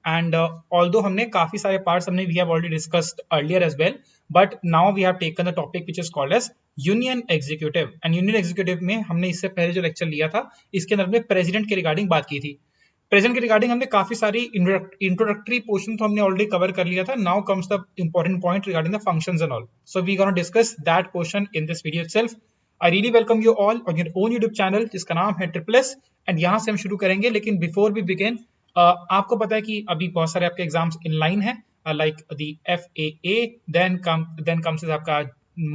And although हमने काफी सारे पार्ट्स हमने we have already discussed earlier as well, but now we have taken the topic which is called as union executive. And union executive में हमने इससे पहले जो लेक्चर लिया था इसके अंदर हमने प्रेसिडेंट के रिगार्डिंग बात की थी। प्रेजेंट के रिगार्डिंग हमने काफी सारी इंट्रोडक्टरी पोर्शन तो हमने ऑलरेडी कवर कर लिया था। Now comes the important point regarding the functions and all, so we gonna discuss that portion in this video itself. I really welcome you all on your own YouTube channel जिसका नाम है triple S, and यहाँ से हम शुरू करेंगे। लेकिन before we begin, आपको पता है कि अभी बहुत सारे आपके एग्जाम्स इन लाइन है, like the FAA, then comes आपका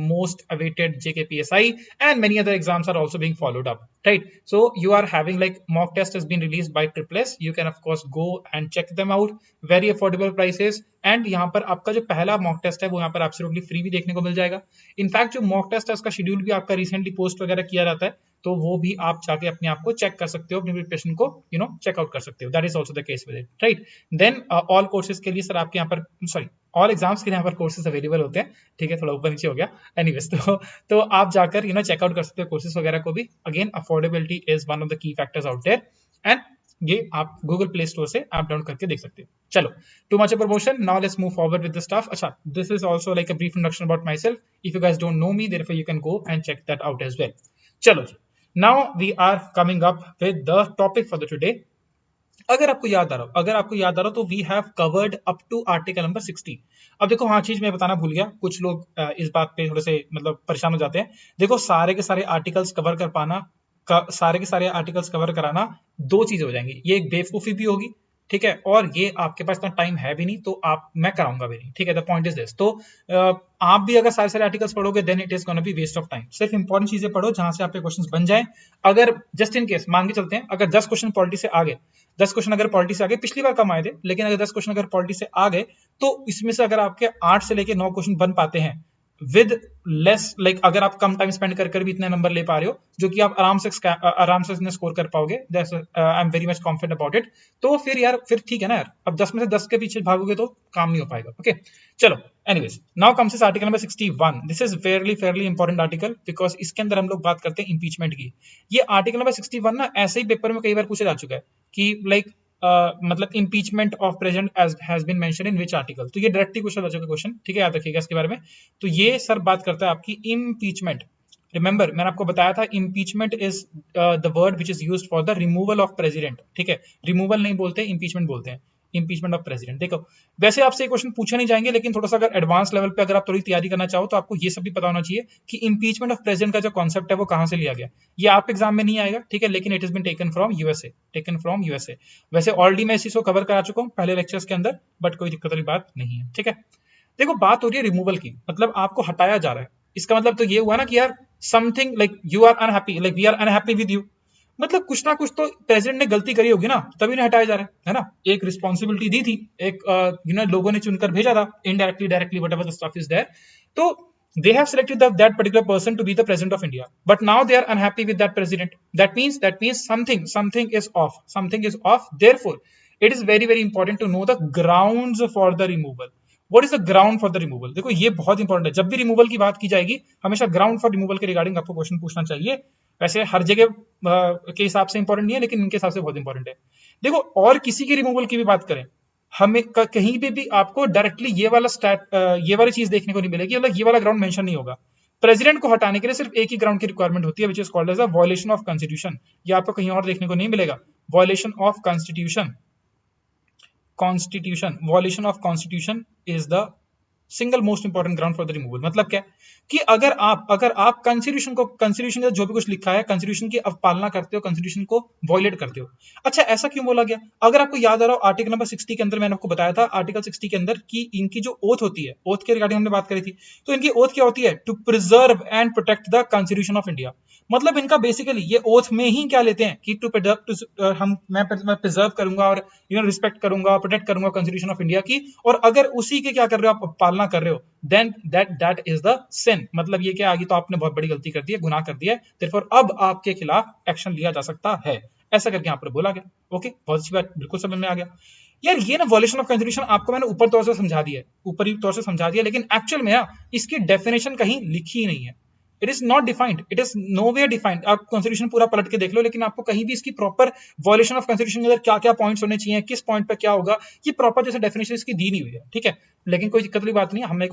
most awaited JKPSI, and many other exams are also being followed up, right? So you are having like mock test has been released by Triple S. You can of course go and check them out, very affordable prices, and यहाँ पर आपका जो पहला mock test है वो यहाँ पर absolutely free भी देखने को मिल जाएगा। इनफैक्ट जो मॉक टेस्ट है उसका शेड्यूल भी आपका रिसेंटली पोस्ट वगैरह किया जाता है, तो वो भी आप जाके अपने आप को चेक कर सकते हो, अपनी प्रिपरेशन को चेकआउट कर सकते हो। That is also the case with it, right? Then all courses के लिए सर आपके यहाँ पर सॉरी ऑल एग्जाम्स के यहाँ पर कोर्सेज अवेलेबल होते हैं, ठीक है, थोड़ा ऊपर नीचे हो गया। एनीवेज, तो आप जाकर चेकआउट कर सकते हो कोर्सेज वगैरह को भी। Again affordability is one of the key factors out there, and ये आप गूगल प्ले स्टोर से ऐप डाउनलोड करके देख सकते हो। चलो, too much promotion, now let's move forward with the stuff. अच्छा, this is also like a brief introduction about myself. If you guys don't know me, therefore you can go and check that out as well. चलो जी, now we are coming up with the topic for the today. अगर आपको याद आ रहा हो तो we have covered up to article number 60। अब देखो, हाँ चीज मैं बताना भूल गया, कुछ लोग इस बात पे थोड़े से परेशान हो जाते हैं। देखो, सारे के सारे आर्टिकल्स कवर कर पाना, सारे के सारे आर्टिकल्स कवर कराना, दो चीजें हो जाएंगी। ये एक बेवकूफी भी होगी, ठीक है, और ये आपके पास इतना टाइम है भी नहीं, तो मैं कराऊंगा भी नहीं, ठीक है। द पॉइंट इज दिस, तो आप भी अगर सारे सारे आर्टिकल्स पढ़ोगे then it is gonna be waste of time. सिर्फ इंपॉर्टेंट चीजें पढ़ो जहां से आपके क्वेश्चंस बन जाए। अगर जस्ट इन केस मान के चलते हैं, अगर 10 क्वेश्चन पॉलिटी से आ गए, 10 क्वेश्चन अगर पॉलिटी से आ गए, पिछली बार कम आए थे, लेकिन अगर 10 क्वेश्चन अगर पॉलिटी से आ गए, तो इसमें से अगर आपके 8 से लेके 9 क्वेश्चन बन पाते हैं विद लेस अगर आप कम टाइम स्पेंड कर भी इतने नंबर ले पा रहे हो, जो कि आप आराम से स्कोर कर पाओगे, I am very much confident about it. तो फिर ठीक है ना यार। अब 10 में से 10 के पीछे भागोगे तो काम नहीं हो पाएगा। ओके, चलो, anyways, now comes this article number 61। This is fairly important article, because इसके अंदर हम लोग बात करते हैं इंपीचमेंट की। ये आर्टिकल नंबर 61 ना ऐसे ही पेपर में कई बार पूछा जा चुका है कि impeachment of president as has been mentioned in which article। तो ये डायरेक्टली क्वेश्चन आ चुका क्वेश्चन, ठीक है, याद रखिएगा इसके बारे में। तो ये सर बात करता है आपकी impeachment। रिमेंबर, मैंने आपको बताया था impeachment is the word which is used for the removal of president, ठीक है। रिमूवल नहीं बोलते, impeachment बोलते हैं, impeachment of president। देखो, वैसे आपसे क्वेश्चन पूछे नहीं जाएंगे, लेकिन थोड़ा सा अगर एडवांस लेवल पे अगर आप थोड़ी तैयारी करना चाहो तो आपको ये सब भी पता होना चाहिए कि impeachment of president का जो कॉन्सेप्ट है वो कहां से लिया गया। ये आपके एग्जाम में नहीं आएगा, ठीक है, लेकिन it is been taken from USA. वैसे ऑलरेडी मैं इसी को कवर करा चुका हूं पहले लेक्चर्स के अंदर, बट कोई दिक्कत वाली बात नहीं है, ठीक है। देखो, बात हो रही है रिमूवल की, मतलब आपको हटाया जा रहा है। इसका मतलब तो ये हुआ ना कि यार something like you are unhappy, like we are unhappy with you, मतलब कुछ ना कुछ तो प्रेसिडेंट ने गलती करी होगी ना, तभी नहीं हटाया जा रहा है ना। एक रिस्पॉन्सिबिलिटी दी थी, एक लोगों ने चुनकर भेजा था, indirectly directly whatever the stuff is there, तो they have selected that particular person to be the president of India, but now they are unhappy with that president. That means something is off. Therefore it is very important to know the grounds for the removal. What is the ground for the removal? देखो, ये बहुत important है। जब भी removal की बात की जाएगी, हमेशा ग्राउंड फॉर रिमूवल के रिगार्डिंग आपको क्वेश्चन पूछना चाहिए। वैसे हर जगह के हिसाब से इंपॉर्टेंट नहीं है, लेकिन इनके हिसाब से बहुत इंपॉर्टेंट है। देखो, और किसी की रिमूवल की भी बात करें, हमें कहीं पे भी आपको डायरेक्टली ये वाली चीज देखने को नहीं मिलेगी, मतलब ये वाला ग्राउंड मेंशन नहीं होगा। प्रेसिडेंट को हटाने के लिए सिर्फ एक ही ग्राउंड की रिक्वायरमेंट होती है, which is called as a violation of constitution. ये आपको कहीं और देखने को नहीं मिलेगा। Violation of constitution violation of constitution is the single most important ground for the removal. मतलब क्या कि अगर आप कॉन्स्टिट्यूशन का जो भी कुछ लिखा है, कॉन्स्टिट्यूशन की अवपालना करते हो, कॉन्स्टिट्यूशन को वॉयलेट करते हो। अच्छा, ऐसा क्यों बोला गया? अगर आपको याद आ रहा हो, आर्टिकल नंबर 60 के अंदर मैंने आपको बताया था, आर्टिकल 60 के अंदर कि इनकी जो ओथ होती है, ओथ के रिगार्डिंग हमने बात करी थी। तो इनकी ओथ क्या होती है? To preserve and protect the constitution of India. मतलब इनका बेसिकली ये ओथ में ही क्या लेते हैं कि मैं प्रिजर्व करूंगा और रिस्पेक्ट करूंगा, प्रोटेक्ट करूंगा कॉन्स्टिट्यूशन ऑफ इंडिया की, और अगर उसी के क्या कर रहे हो, आप पालना कर रहे हो, then that is the scene. मतलब ये क्या, आगे तो आपने बहुत बड़ी गलती कर दी है, गुनाह कर दिया है, देयरफॉर अब आपके खिलाफ एक्शन लिया जा सकता है। ऐसा करके यहाँ पर बोला गया। ओके, बहुत अच्छी बात, बिल्कुल समझ में आ गया यार। ये ना वॉल्यूशन ऑफ कॉन्स्टिट्यूशन आपको मैंने ऊपरी तौर से समझा दिया, लेकिन एक्चुअल में इसकी डेफिनेशन कहीं लिखी ही नहीं है। It is not defined, it is nowhere defined. आप कॉन्स्टिट्यूशन पूरा पलट के देख लो, लेकिन आपको कहीं भी इसकी प्रॉपर वॉल्यूशन ऑफ कॉन्स्टिट्यूशन के अंदर क्या क्या पॉइंट्स होने चाहिए, किस पॉइंट पे क्या होगा, ये प्रॉपर जैसे डेफिनेशन इसकी दी नहीं हुई है, ठीक है। लेकिन कोई दिक्कत वाली बात नहीं है, अपने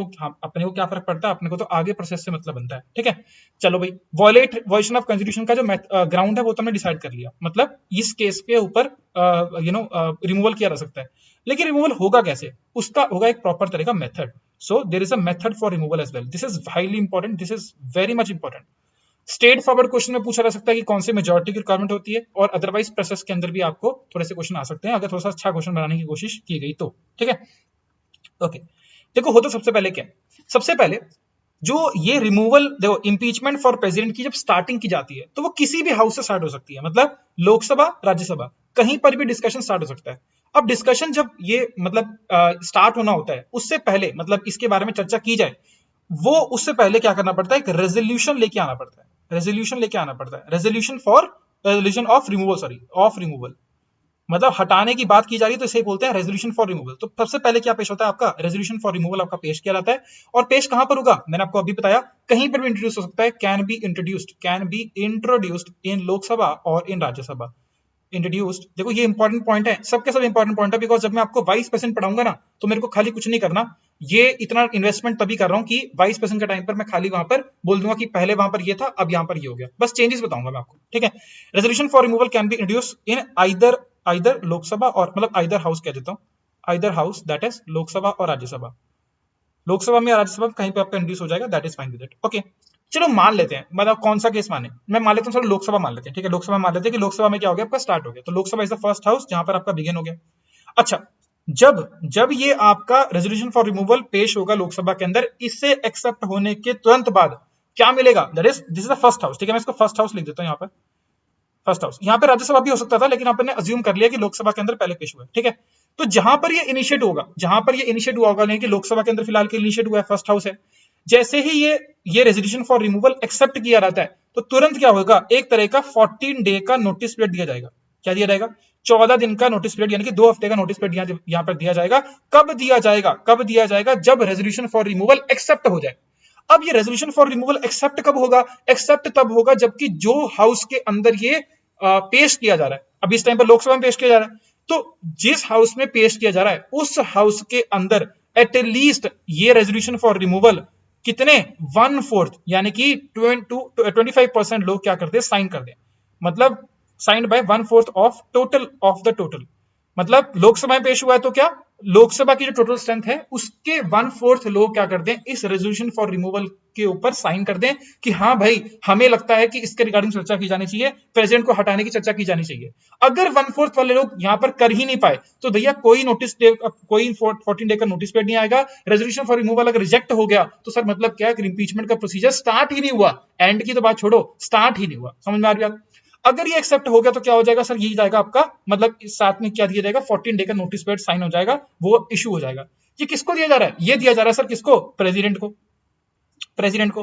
को क्या फर्क पड़ता है, अपने को तो आगे प्रोसेस से मतलब बनता है, ठीक है। चलो भाई, वॉल्यूशन ऑफ कॉन्स्टिट्यूशन का जो ग्राउंड है वो तो हमने डिसाइड कर लिया, मतलब इस केस के ऊपर रिमूवल किया जा सकता है। लेकिन रिमूवल होगा कैसे, उसका होगा एक प्रॉपर तरह का method. So there is a method for removal as well, this is highly important, this is very much important. Straightforward question में पूछा जा सकता है कि कौन से मेजॉरिटी की रिक्वायरमेंट होती है, और अदरवाइज प्रोसेस के अंदर भी आपको थोड़े से क्वेश्चन आ सकते हैं अगर थोड़ा सा अच्छा क्वेश्चन बनाने की कोशिश की गई तो, ठीक है। ओके, देखो हो तो सबसे पहले क्या, सबसे पहले जो ये रिमूवल, देखो इंपीचमेंट फॉर प्रेसिडेंट की जब स्टार्टिंग की जाती है तो वो किसी भी हाउस से स्टार्ट हो सकती है, मतलब लोकसभा, राज्यसभा, कहीं पर भी डिस्कशन स्टार्ट हो सकता है। अब डिस्कशन जब ये मतलब स्टार्ट होना होता है, उससे पहले मतलब इसके बारे में चर्चा की जाए, वो उससे पहले क्या करना पड़ता है, एक रेजोल्यूशन लेके आना पड़ता है, रेजोल्यूशन लेके आना पड़ता है, resolution of removal, sorry of removal, मतलब हटाने की बात की जा रही है तो इसे बोलते हैं रेजोल्यूशन फॉर रिमूवल। तो सबसे पहले क्या पेश होता है, आपका रेजोल्यूशन फॉर रिमूवल आपका पेश किया जाता है। और पेश कहां पर होगा, मैंने आपको अभी बताया, कहीं पर भी इंट्रोड्यूस हो सकता है, can be introduced in Lok Sabha और इन राज्यसभा। इंट्रोड्यूस्ड, देखो ये इंपॉर्टेंट पॉइंट है, सबके सब इंपॉर्टेंट पॉइंट है, बिकॉज जब मैं आपको 22% पढ़ाऊंगा ना, तो मेरे को खाली कुछ नहीं करना, ये इतना इन्वेस्टमेंट तभी कर रहा हूं कि 22% के टाइम पर मैं खाली वहां पर बोल दूंगा कि पहले वहां पर ये था, अब यहां पर ये हो गया, बस चेंजेस बताऊंगा मैं आपको, ठीक है। Resolution for removal can be introduce in either Lok Sabha, और मतलब आइदर हाउस कह देता हूं, either house, that is Lok Sabha और राज्यसभा, लोकसभा में राज्यसभा में कहीं पे आपका इंट्रोड्यूस हो जाएगा, that is fine with it, okay. चलो मान लेते हैं, मतलब कौन सा केस माने, मैं मान लेता हूँ, चलो लोकसभा मान लेते हैं, ठीक है, लोकसभा मान लेते हैं कि लोकसभा में क्या हो गया, आपका स्टार्ट हो गया, तो Lok Sabha is the first house जहां पर आपका बिगिन हो गया। अच्छा, जब जब ये आपका रेजोल्यूशन फॉर रिमूवल पेश होगा लोकसभा के अंदर, इससे एक्सेप्ट होने के तुरंत बाद क्या मिलेगा, that is this is the first house, ठीक है, मैं इसको फर्स्ट हाउस लिख देता हूं यहाँ पर, फर्स्ट हाउस। यहाँ पे राज्यसभा भी हो सकता था, लेकिन आपने अज्यूम कर लिया कि लोकसभा के अंदर पहले पेश हुआ है, ठीक है। तो जहां पर ये इनिशिएट होगा, जहां पर ये इनिशिएट हुआ होगा, नहीं कि लोकसभा के अंदर फिलहाल के इनिशिएट हुआ है, फर्स्ट हाउस है, जैसे ही ये रेजोल्यूशन फॉर रिमूवल एक्सेप्ट किया जाता है, तो तुरंत क्या होगा, एक तरह का 14 डे का नोटिस पीरियड दिया जाएगा। क्या दिया जाएगा, 14 दिन का नोटिस पीरियड, यानी कि 2 हफ्ते का नोटिस पीरियड यहां पर दिया जाएगा। कब दिया जाएगा, कब दिया जाएगा, जब रेजोल्यूशन फॉर रिमूवल एक्सेप्ट हो जाए। अब ये रेजोल्यूशन फॉर रिमूवल एक्सेप्ट कब होगा, एक्सेप्ट तब होगा जबकि जो हाउस के अंदर ये पेश किया जा रहा है, अभी इस टाइम पर लोकसभा में पेश किया जा रहा है, तो जिस हाउस में पेश किया जा रहा है उस हाउस के अंदर एटलीस्ट ये रेजोल्यूशन फॉर रिमूवल कितने 1/4 यानी कि 25% लोग क्या करते हैं, साइन कर दें, मतलब signed by 1/4 of the total, मतलब लोकसभा में पेश हुआ है तो क्या, लोकसभा की जो टोटल स्ट्रेंथ है उसके 1/4 लोग क्या करते हैं, इस रेजोल्यूशन फॉर रिमूवल के ऊपर साइन कर दें कि हाँ भाई हमें लगता है कि इसके रिगार्डिंग चर्चा की जानी चाहिए, प्रेसिडेंट को हटाने की चर्चा की जानी चाहिए। अगर 1/4 वाले लोग यहां पर कर ही नहीं पाए, तो भैया कोई 14 डे का नोटिस पीरियड नहीं आएगा। रेजोल्यूशन फॉर रिमूवल अगर रिजेक्ट हो गया तो सर मतलब क्या है, इंपीचमेंट का प्रोसीजर स्टार्ट ही नहीं हुआ, एंड की तो बात छोड़ो, स्टार्ट ही नहीं हुआ, समझ में आ रही है। अगर ये एक्सेप्ट हो गया तो क्या हो जाएगा सर, ये जाएगा आपका, मतलब इस साथ में क्या दिया जाएगा, 14 डे का नोटिस पीरियड साइन हो जाएगा, वो इशू हो जाएगा। ये किसको दिया जा रहा है, ये दिया जा रहा है सर किसको, प्रेसिडेंट को। प्रेसिडेंट को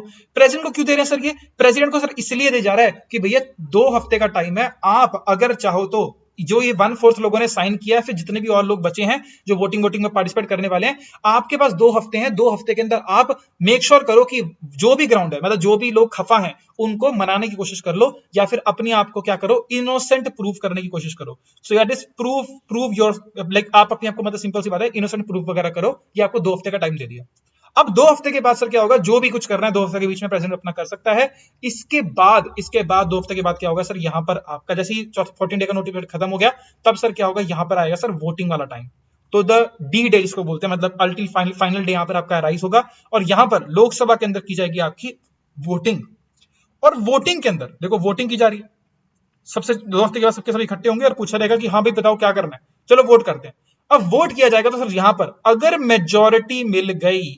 क्यों दे रहे हैं सर, ये प्रेसिडेंट को सर इसलिए दे जा रहा है कि भैया 2 हफ्ते का टाइम है, आप अगर चाहो तो जो ये 1/4 लोगों ने साइन किया है, फिर जितने भी और लोग बचे हैं जो वोटिंग में पार्टिसिपेट करने वाले हैं, आपके पास 2 हफ्ते हैं, 2 हफ्ते के अंदर आप मेक श्योर करो कि जो भी ग्राउंड है, मतलब जो भी लोग खफा हैं उनको मनाने की कोशिश कर लो, या फिर अपने आप को क्या करो, इनोसेंट प्रूव करने की कोशिश करो। So that is prove your, like आप अपने आप को, मतलब सिंपल सी बात है, इनोसेंट प्रूफ वगैरह करो, ये आपको 2 हफ्ते का टाइम दे दिया। अब 2 हफ्ते के बाद सर क्या होगा, जो भी कुछ करना है 2 हफ्ते के बीच में प्रेसिडेंट अपना कर सकता है। इसके बाद 2 हफ्ते के बाद क्या होगा सर, यहां पर आपका जैसे ही 14 डे का नोटिस पीरियड खत्म हो गया, तब सर क्या होगा, यहां पर आएगा सर वोटिंग वाला टाइम। तो द डी डे जिसको बोलते हैं, मतलब अल्टीमेट फाइनल डे यहां पर आपका राइज होगा, और यहां पर लोकसभा के अंदर की जाएगी आपकी वोटिंग। और वोटिंग के अंदर देखो, वोटिंग की जा रही है, सबसे 2 हफ्ते के बाद सबके सब इकट्ठे होंगे और पूछा जाएगा कि हाँ भाई बताओ क्या करना है, चलो वोट करते हैं। अब वोट किया जाएगा तो सर यहां पर अगर मेजॉरिटी मिल गई,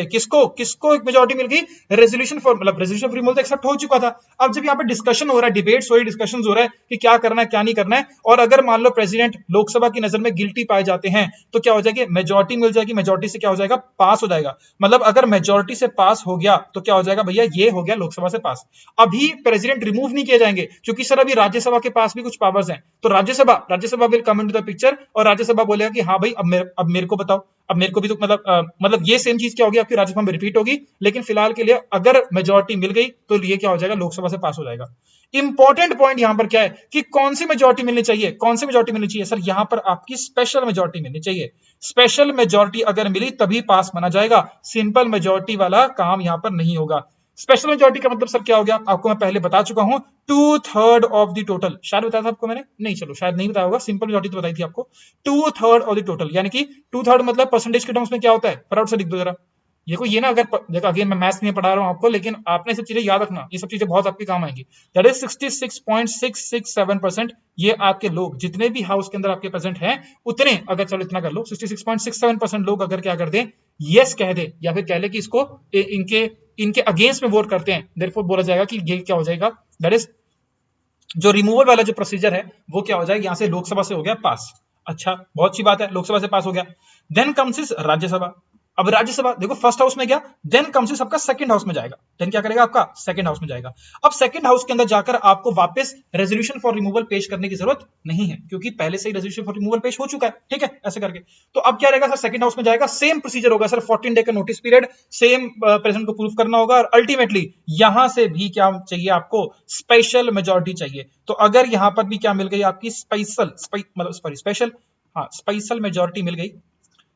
किसको एक मेजॉरिटी मिल गई, रेजोल्यूशन फॉर, मतलब रेजोल्यूशन फॉर रिमूवल तो एक्सेप्ट हो चुका था। अब जब यहां पर डिस्कशन हो रहा है, डिबेट्स हो रही, डिस्कशंस हो रहा है कि क्या करना है क्या नहीं करना है, और अगर मान लो प्रेसिडेंट लोकसभा की नजर में गिल्टी पाए जाते हैं, तो क्या हो जाएगी, मेजॉरिटी मिल जाएगी, मेजॉरिटी से क्या हो जाएगा, पास हो जाएगा। मतलब अगर मेजॉरिटी से पास हो गया तो क्या हो जाएगा भैया, ये हो गया लोकसभा से पास। अभी प्रेसिडेंट रिमूव नहीं किए जाएंगे, क्योंकि सर अभी राज्यसभा के पास भी कुछ पावर्स हैं, तो Rajya Sabha will come into the picture, और राज्यसभा बोलेगा कि हाँ भाई अब मेरे को बताओ, अब मेरे को भी तो मतलब ये सेम चीज क्या होगी आपकी राज्यसभा में रिपीट होगी, लेकिन फिलहाल के लिए अगर मेजोरिटी मिल गई तो ये क्या हो जाएगा, लोकसभा से पास हो जाएगा। इंपॉर्टेंट पॉइंट यहां पर क्या है कि कौन सी मेजोरिटी मिलनी चाहिए, कौन सी मेजोरिटी मिलनी चाहिए सर, यहां पर आपकी स्पेशल मेजोरिटी मिलनी चाहिए। स्पेशल मेजोरिटी अगर मिली तभी पास माना जाएगा, सिंपल मेजोरिटी वाला काम यहां पर नहीं होगा। स्पेशल मेजोरिटी का मतलब सर क्या हो गया, आपको मैं पहले बता चुका हूं, 2/3 ऑफ द टोटल, शायद बताया था आपको मैंने, नहीं चलो शायद नहीं बताया होगा, सिंपल मेजोरिटी तो बताई थी आपको, 2/3 ऑफ द टोटल, यानी कि 2/3 मतलब परसेंटेज के टर्म्स में क्या होता है, फटाफट से लिख दो जरा। देखो ये ना, अगर देखो अगेन मैं मैथ्स नहीं पढ़ा रहा हूं आपको, लेकिन आपने सब चीजें याद रखना, ये सब चीजें बहुत आपके काम आएंगी। दैट इज 66.667%, ये आपके लोग जितने भी हाउस के अंदर आपके प्रेजेंट हैं उतने, अगर चलो इतना कर लो, 66.67% लोग अगर क्या कर दें, यस कह दे, या फिर कह ले कि इसको इनके इनके अगेंस्ट में वोट करते हैं, देयरफॉर बोला जाएगा कि ये क्या हो जाएगा, दैट इज जो रिमूवल वाला जो प्रोसीजर है वो क्या हो जाएगा, यहां से लोकसभा से हो गया पास। अच्छा बहुत अच्छी बात है, लोकसभा से पास हो गया। Then comes is Rajya Sabha. अब राज्यसभा देखो फर्स्ट हाउस में गया, देन कम्स इज आपका सेकंड हाउस में जाएगा, देन क्या करेगा आपका सेकंड हाउस में जाएगा। अब सेकंड हाउस के अंदर जाकर आपको वापस रेजोल्यूशन फॉर रिमूवल पेश करने की जरूरत नहीं है, क्योंकि पहले से ही रेजोल्यूशन फॉर रिमूवल पेश हो चुका है, ठीक है ऐसे करके। तो अब क्या रहेगा सर, सेकंड हाउस में जाएगा, सेम प्रोसीजर होगा सर, 14 डे का नोटिस पीरियड, सेम प्रेजेंट को प्रूफ करना होगा, और अल्टीमेटली यहां से भी क्या चाहिए आपको, स्पेशल मेजोरिटी चाहिए। तो अगर यहां पर भी क्या मिल गई आपकी स्पेशल, हाँ स्पेशल मेजोरिटी मिल गई,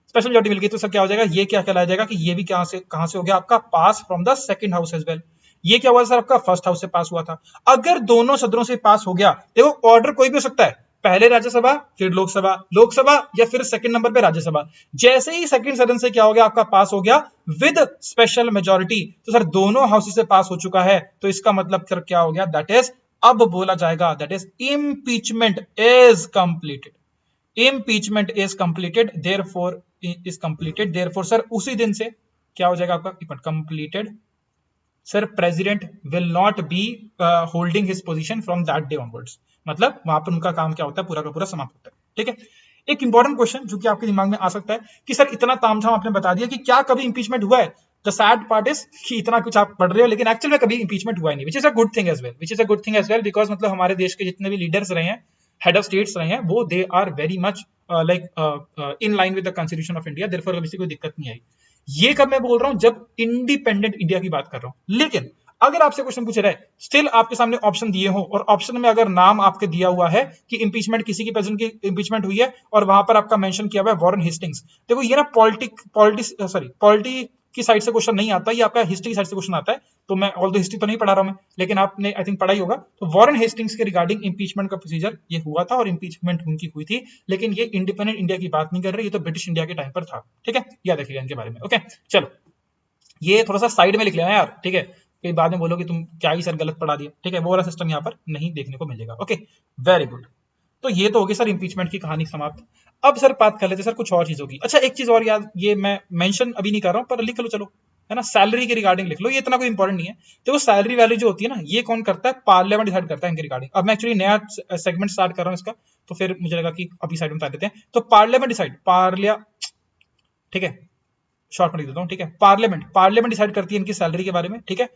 स्पेशल मेजोरिटी मिल गई, तो सर क्या हो जाएगा, ये क्या कहलाया जाएगा कि ये भी कहां से हो गया आपका, pass from the second house as well. ये क्या हुआ सर, आपका फर्स्ट हाउस से पास हुआ था। अगर दोनों सदनों से पास हो गया, देखो ऑर्डर कोई भी हो सकता है, पहले राज्यसभा फिर लोकसभा, लोकसभा या फिर सेकंड नंबर पे राज्यसभा। जैसे ही सेकंड सदन से क्या हो गया आपका, पास हो गया विद स्पेशल मेजोरिटी, तो सर दोनों हाउसेस से पास हो चुका है, तो इसका मतलब सर क्या हो गया, दैट इज अब बोला जाएगा, that is impeachment is completed, impeachment is completed, therefore is completed, therefore sir उसी दिन से क्या हो जाएगा आपका, completed sir, president will not be holding his position from that day onwards, मतलब वहां पर उनका काम क्या होता है, पूरा का पूरा समाप्त होता है, ठीक है। एक इंपॉर्टेंट क्वेश्चन जो कि आपके दिमाग में आ सकता है कि सर इतना तामझाम आपने बता दिया कि क्या कभी इंपीचमेंट हुआ है। द सैड पार्ट इज कि इतना कुछ आप पढ़ रहे हो, लेकिन एक्चुअल में कभी इंपीचमेंट हुआ ही नहीं, which is a good thing as well, which is a good thing as well, because मतलब हमारे देश के जितने भी लीडर्स रहे हैं, हेड ऑफ स्टेट्स रहे हैं, वो they are very much like in line with the constitution of India, therefore किसी को दिक्कत नहीं आई। ये कब मैं बोल रहा हूं, जब इंडिपेंडेंट इंडिया की बात कर रहा हूं। लेकिन अगर आपसे क्वेश्चन पूछ रहा है, स्टिल आपके सामने ऑप्शन दिए हो, और ऑप्शन में अगर नाम आपके दिया हुआ है कि इंपीचमेंट किसी की प्रेसिडेंट की इंपीचमेंट हुई है, और वहां पर आपका मेंशन किया हुआ है वॉरेन हेस्टिंग्स, देखो ये ना पॉलिटी की साइड से क्वेश्चन नहीं आता, ये आपका हिस्ट्री की साइड से क्वेश्चन आता है। तो मैं ऑल द हिस्ट्री तो नहीं पढ़ा रहा हूं मैं, लेकिन आपने आई थिंक पढ़ा ही होगा। तो वॉरेन हेस्टिंग्स के रिगार्डिंग इंपीचमेंट का प्रोसीजर ये हुआ था, और इंपीचमेंट उनकी हुई थी, लेकिन ये इंडिपेंडेंट इंडिया की बात नहीं कर रहे, ये तो ब्रिटिश इंडिया के टाइम पर था, ठीक है, याद रखिएगा इनके बारे में। ओके चलो, ये थोड़ा सा साइड में लिख लेना यार, ठीक है, फिर बाद में बोलो कि तुम क्या ही सर गलत पढ़ा दिया, ठीक है, वो वाला सिस्टम यहाँ पर नहीं देखने को मिलेगा। ओके वेरी गुड, तो ये तो होगी सर इंपीचमेंट की कहानी समाप्त। अब सर बात कर लेते सर कुछ और चीजों की। अच्छा एक चीज और याद, ये मैं मेंशन अभी नहीं कर रहा हूं, पर लिख लो चलो, है ना, सैलरी के रिगार्डिंग लिख लो, ये इतना कोई इंपॉर्टेंट नहीं है। देखो सैलरी वैल्यू जो होती है ना, ये कौन करता है, पार्लियामेंट डिसाइड करता है इनके रिगार्डिंग। अब मैं एक्चुअली नया सेगमेंट स्टार्ट कर रहा हूं इसका, तो फिर मुझे लगा कि अभी साइड में बता देते हैं। तो पार्लियामेंट डिसाइड, ठीक है, शॉर्ट में लिख देता हूं, ठीक है, पार्लियामेंट डिसाइड करती है इनकी सैलरी के बारे में, ठीक है।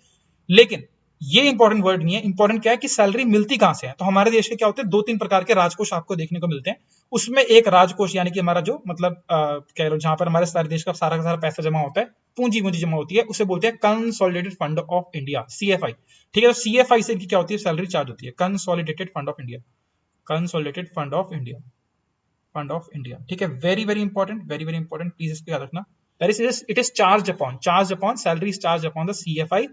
लेकिन ये इंपॉर्टेंट वर्ड नहीं है, इंपॉर्टेंट क्या है कि सैलरी मिलती कहां से है। तो हमारे देश के क्या होते हैं, 2-3 प्रकार के राजकोष आपको देखने को मिलते हैं। उसमें एक राजकोष यानी कि हमारा जो मतलब कह लो, जहां पर हमारे सारे देश का सारा पैसा जमा होता है, पूंजी जमा होती है, उसे बोलते हैं consolidated fund of India, CFI, ठीक है। तो CFI से इनकी क्या होती है, सैलरी चार्ज होती है, consolidated fund of India, consolidated fund of India, ठीक है। वेरी वेरी इंपॉर्टेंट, प्लीज इसको याद रखना। It is charge upon salary is charge upon the CFI।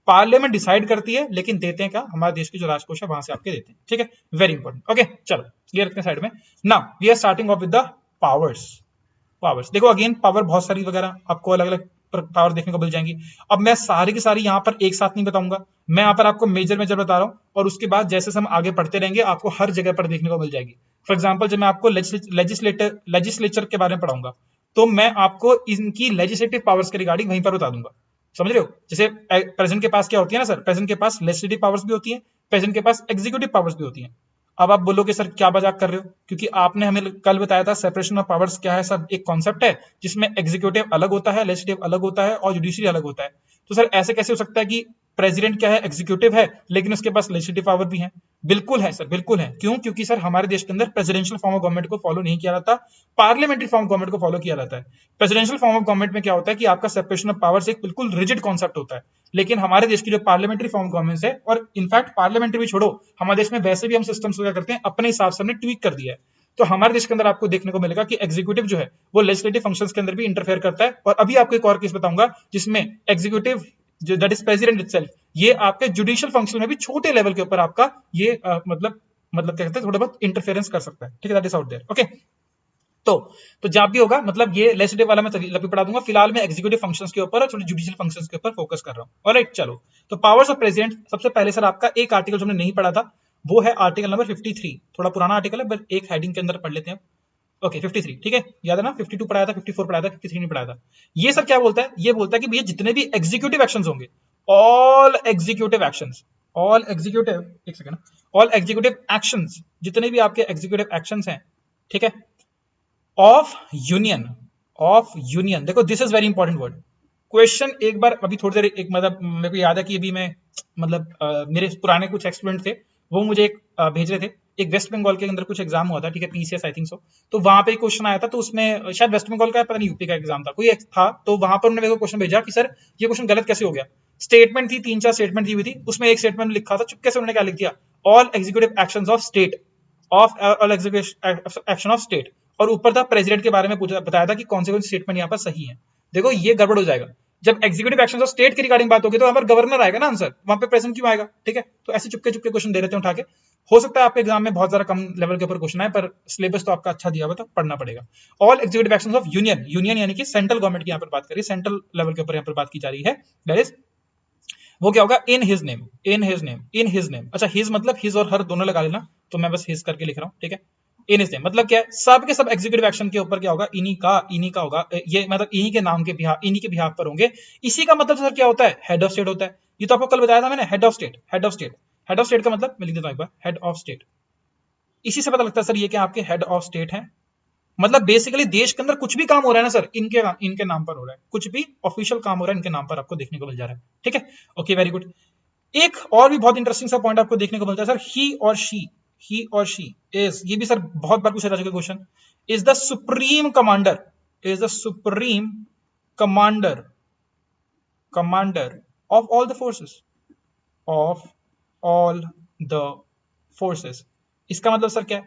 Parliament decide करती है, लेकिन देते हैं क्या, हमारे देश के जो राजकोष है वहां से आपके देते हैं, ठीक है, वेरी इंपॉर्टेंट। ओके चलो ये रखते हैं साइड में। Now we are starting off with the powers. देखो अगेन पावर बहुत सारी वगैरह आपको अलग अलग पावर देखने को मिल जाएंगी। अब मैं सारी की सारी यहाँ पर एक साथ नहीं बताऊंगा, मैं यहाँ पर आपको मेजर बता रहा हूँ, और उसके बाद जैसे हम आगे पढ़ते रहेंगे आपको हर जगह पर देखने को मिल जाएगी। फॉर एग्जाम्पल जब मैं आपको लेजिस्लेचर के बारे में पढ़ाऊंगा, तो मैं आपको इनकी लेजिस्लेटिव पावर्स के रिगार्डिंग वहीं पर बता दूंगा, समझ रहे हो। जैसे प्रेसिडेंट के पास क्या होती है ना सर, प्रेसिडेंट के पास लेजिस्लेटिव पावर्स भी होती है, प्रेसिडेंट के पास एग्जीक्यूटिव पावर्स भी होती है। अब आप बोलोगे सर क्या मजाक कर रहे हो, क्योंकि आपने हमें कल बताया था सेपरेशन ऑफ पावर्स क्या है सर, एक कॉन्सेप्ट है जिसमें एग्जीक्यूटिव अलग होता है, लेजिस्लेटिव अलग होता है, और जुडिशरी अलग होता है। तो सर ऐसे कैसे हो सकता है कि प्रेसिडेंट क्या है, एग्जीक्यूटिव है, लेकिन उसके पास लेजिस्लेटिव पावर भी है। बिल्कुल है सर, बिल्कुल है। क्यों? क्योंकि सर हमारे देश के अंदर प्रेसिडेंशियल फॉर्म ऑफ गवर्नमेंट को फॉलो नहीं किया जाता, पार्लियामेंट्री फॉर्म ऑफ गवर्नमेंट को फॉलो किया जाता है। प्रेसिडेंशियल फॉर्म ऑफ गवर्नमेंट में क्या होता है कि आपका सेपरेशन ऑफ पावर्स एक बिल्कुल रिजिड कॉन्सेप्ट होता है, लेकिन हमारे देश की जो पार्लियामेंट्री फॉर्म ऑफ गवर्नमेंट है, और इनफैक्ट पार्लियामेंट्री भी छोड़ो, हमारे देश में वैसे भी हम सिस्टम्स क्या करते हैं अपने हिसाब से हमने ट्वीक कर दिया है। तो हमारे देश के अंदर आपको देखने को मिलेगा कि एग्जीक्यूटिव जो है वो लेजिस्लेटिव फंक्शंस के अंदर भी इंटरफेयर करता है। और अभी आपको एक और केस बताऊंगा जिसमें एग्जीक्यूटिव जो दैट इज प्रेसिडेंट इटसेल्फ, ये आपके जुडिशियल फंक्शन में भी छोटे लेवल के ऊपर आपका ये मतलब क्या कहते हैं, थोड़ा बहुत इंटरफेरेंस कर सकता है। ठीक है, that is out there. Okay, तो जब भी होगा मतलब ये लेजिस्लेटिव वाला मैं तभी पढ़ा दूंगा। फिलहाल मैं एग्जीक्यूटिव फंक्शंस के ऊपर और थोड़ी जुडिशियल फंक्शंस के ऊपर फोकस कर रहा हूं। ऑलराइट, चलो। तो पावर्स ऑफ प्रेसिडेंट, सबसे पहले सर आपका एक आर्टिकल जो हमने नहीं पढ़ा था वो है आर्टिकल नंबर 53। थोड़ा पुराना आर्टिकल है, बट एक हेडिंग के अंदर पढ़ लेते हैं। ओके, 53, ठीक है, याद है ना? 52 पढ़ाया था, 54 पढ़ाया था, 53 नहीं पढ़ाया था। ये सर क्या बोलता है? ये बोलता है कि भैया जितने भी एग्जीक्यूटिव एक्शंस होंगे, all executive actions, all executive, एक सेकंड, ऑल एग्जीक्यूटिव एक्शंस, जितने भी आपके एग्जीक्यूटिव एक्शंस हैं, ठीक है, ऑफ यूनियन, ऑफ यूनियन, देखो this is very important word. Question एक बार अभी थोड़ी देर एक मतलब मेरे को याद है कि अभी मैं मतलब मेरे पुराने कुछ स्टूडेंट थे, वो मुझे एक भेज रहे थे, एक वेस्ट बंगाल के अंदर कुछ एग्जाम हुआ था, ठीक है, पीसीएस आई थिंक सो। तो वहां पे क्वेश्चन आया था, तो उसमें शायद वेस्ट बंगाल का पता नहीं यूपी का एग्जाम था, कोई एक था, तो वहां पर उन्होंने मेरे को क्वेश्चन भेजा कि सर ये क्वेश्चन गलत कैसे हो गया। स्टेटमेंट थी, 3-4 स्टेटमेंट दी हुई थी, उसमें एक स्टेटमेंट में लिखा था, चुपके से उन्होंने क्या लिख दिया, all executive actions of state, of all executive action of state, और ऊपर था प्रेसिडेंट के बारे में बताया था कि कौन से स्टेटमेंट यहाँ पर सही है। देखो ये गड़बड़ हो जाएगा, जब एग्जीक्यूटिव एक्शंस ऑफ स्टेट के रिगार्डिंग बात होगी तो वहां पर गवर्नर आएगा ना आंसर, वहां पे प्रेसिडेंट क्यों आएगा? ठीक है, तो ऐसे चुपके चुपके क्वेश्चन दे रहे थे उठा के। हो सकता है आपके एग्जाम में बहुत ज्यादा कम लेवल के ऊपर क्वेश्चन आए, पर सिलेबस तो आपका अच्छा दिया हुआ था, पढ़ना पड़ेगा। All executive actions of union, union यानी कि सेंट्रल गवर्नमेंट की यहाँ पर बात करिए, सेंट्रल लेवल के ऊपर यहाँ पर बात की जा रही है, दैट इज वो क्या होगा, in his name, in his name, in his name. अच्छा, हिज मतलब हिज और हर दोनों लगा लेना, तो मैं बस हिज करके लिख रहा हूँ, ठीक है। इन हिज नेम मतलब क्या है, सब के सब एग्जीक्यूटिव एक्शन के ऊपर क्या होगा, इन्हीं का होगा, ये मतलब इन्हीं के नाम के बिहाफ, इन्हीं के बिहाफ पर होंगे। इसी का मतलब सर क्या होता है, हेड ऑफ स्टेट होता है। ये तो आपको कल बताया था मैंने, head of state, head of state, head of state का मतलब मैं लिख देता हूं एक बार, हेड ऑफ स्टेट। इसी से पता लगता है सर ये क्या आपके हेड ऑफ स्टेट है। मतलब बेसिकली देश के अंदर कुछ भी काम हो रहा है ना सर, इनके नाम पर हो रहा है, कुछ भी ऑफिशियल काम हो रहा है इनके नाम पर आपको देखने को मिल जा रहा है, ठीक है। Okay, very good. एक और भी बहुत इंटरेस्टिंग सा पॉइंट आपको देखने को मिलता है सर, ही और शी इज, ये भी सर बहुत बार पूछा जा चुका question, is the supreme commander, is the supreme commander, commander of all the forces, of all the forces. इसका मतलब सर क्या है,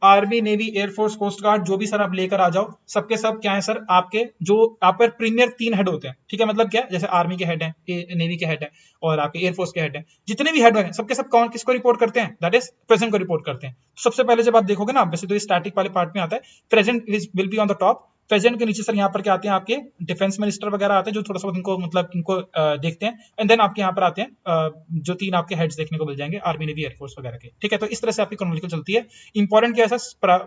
army navy air force coast guard जो भी सर आप लेकर आ जाओ, सबके सब क्या है सर, आपके जो आप पर प्रीमियर 3 हेड होते हैं, ठीक है। मतलब क्या, जैसे आर्मी के हेड है, नेवी के हेड है, और आपके एयरफोर्स के हेड है, जितने भी हेड हैं सबके सब कौन किसको रिपोर्ट करते हैं, दैट इज प्रेसिडेंट को रिपोर्ट करते हैं। सबसे पहले जब आप देखोगे ना, वैसे तो स्टैटिक वाले पार्ट में आता है, president will be on the top. President के नीचे सर यहाँ पर क्या आते हैं, आपके डिफेंस मिनिस्टर वगैरह आते हैं, जो थोड़ा सा इनको मतलब इनको देखते हैं। एंड देन आपके यहाँ पर आते हैं जो 3 आपके हेड्स देखने को मिल जाएंगे, आर्मी नेवी एयरफोर्स वगैरह के, ठीक है। तो इस तरह से आपकी क्रोनोलॉजिकल चलती है। इंपॉर्टेंट क्या है sir,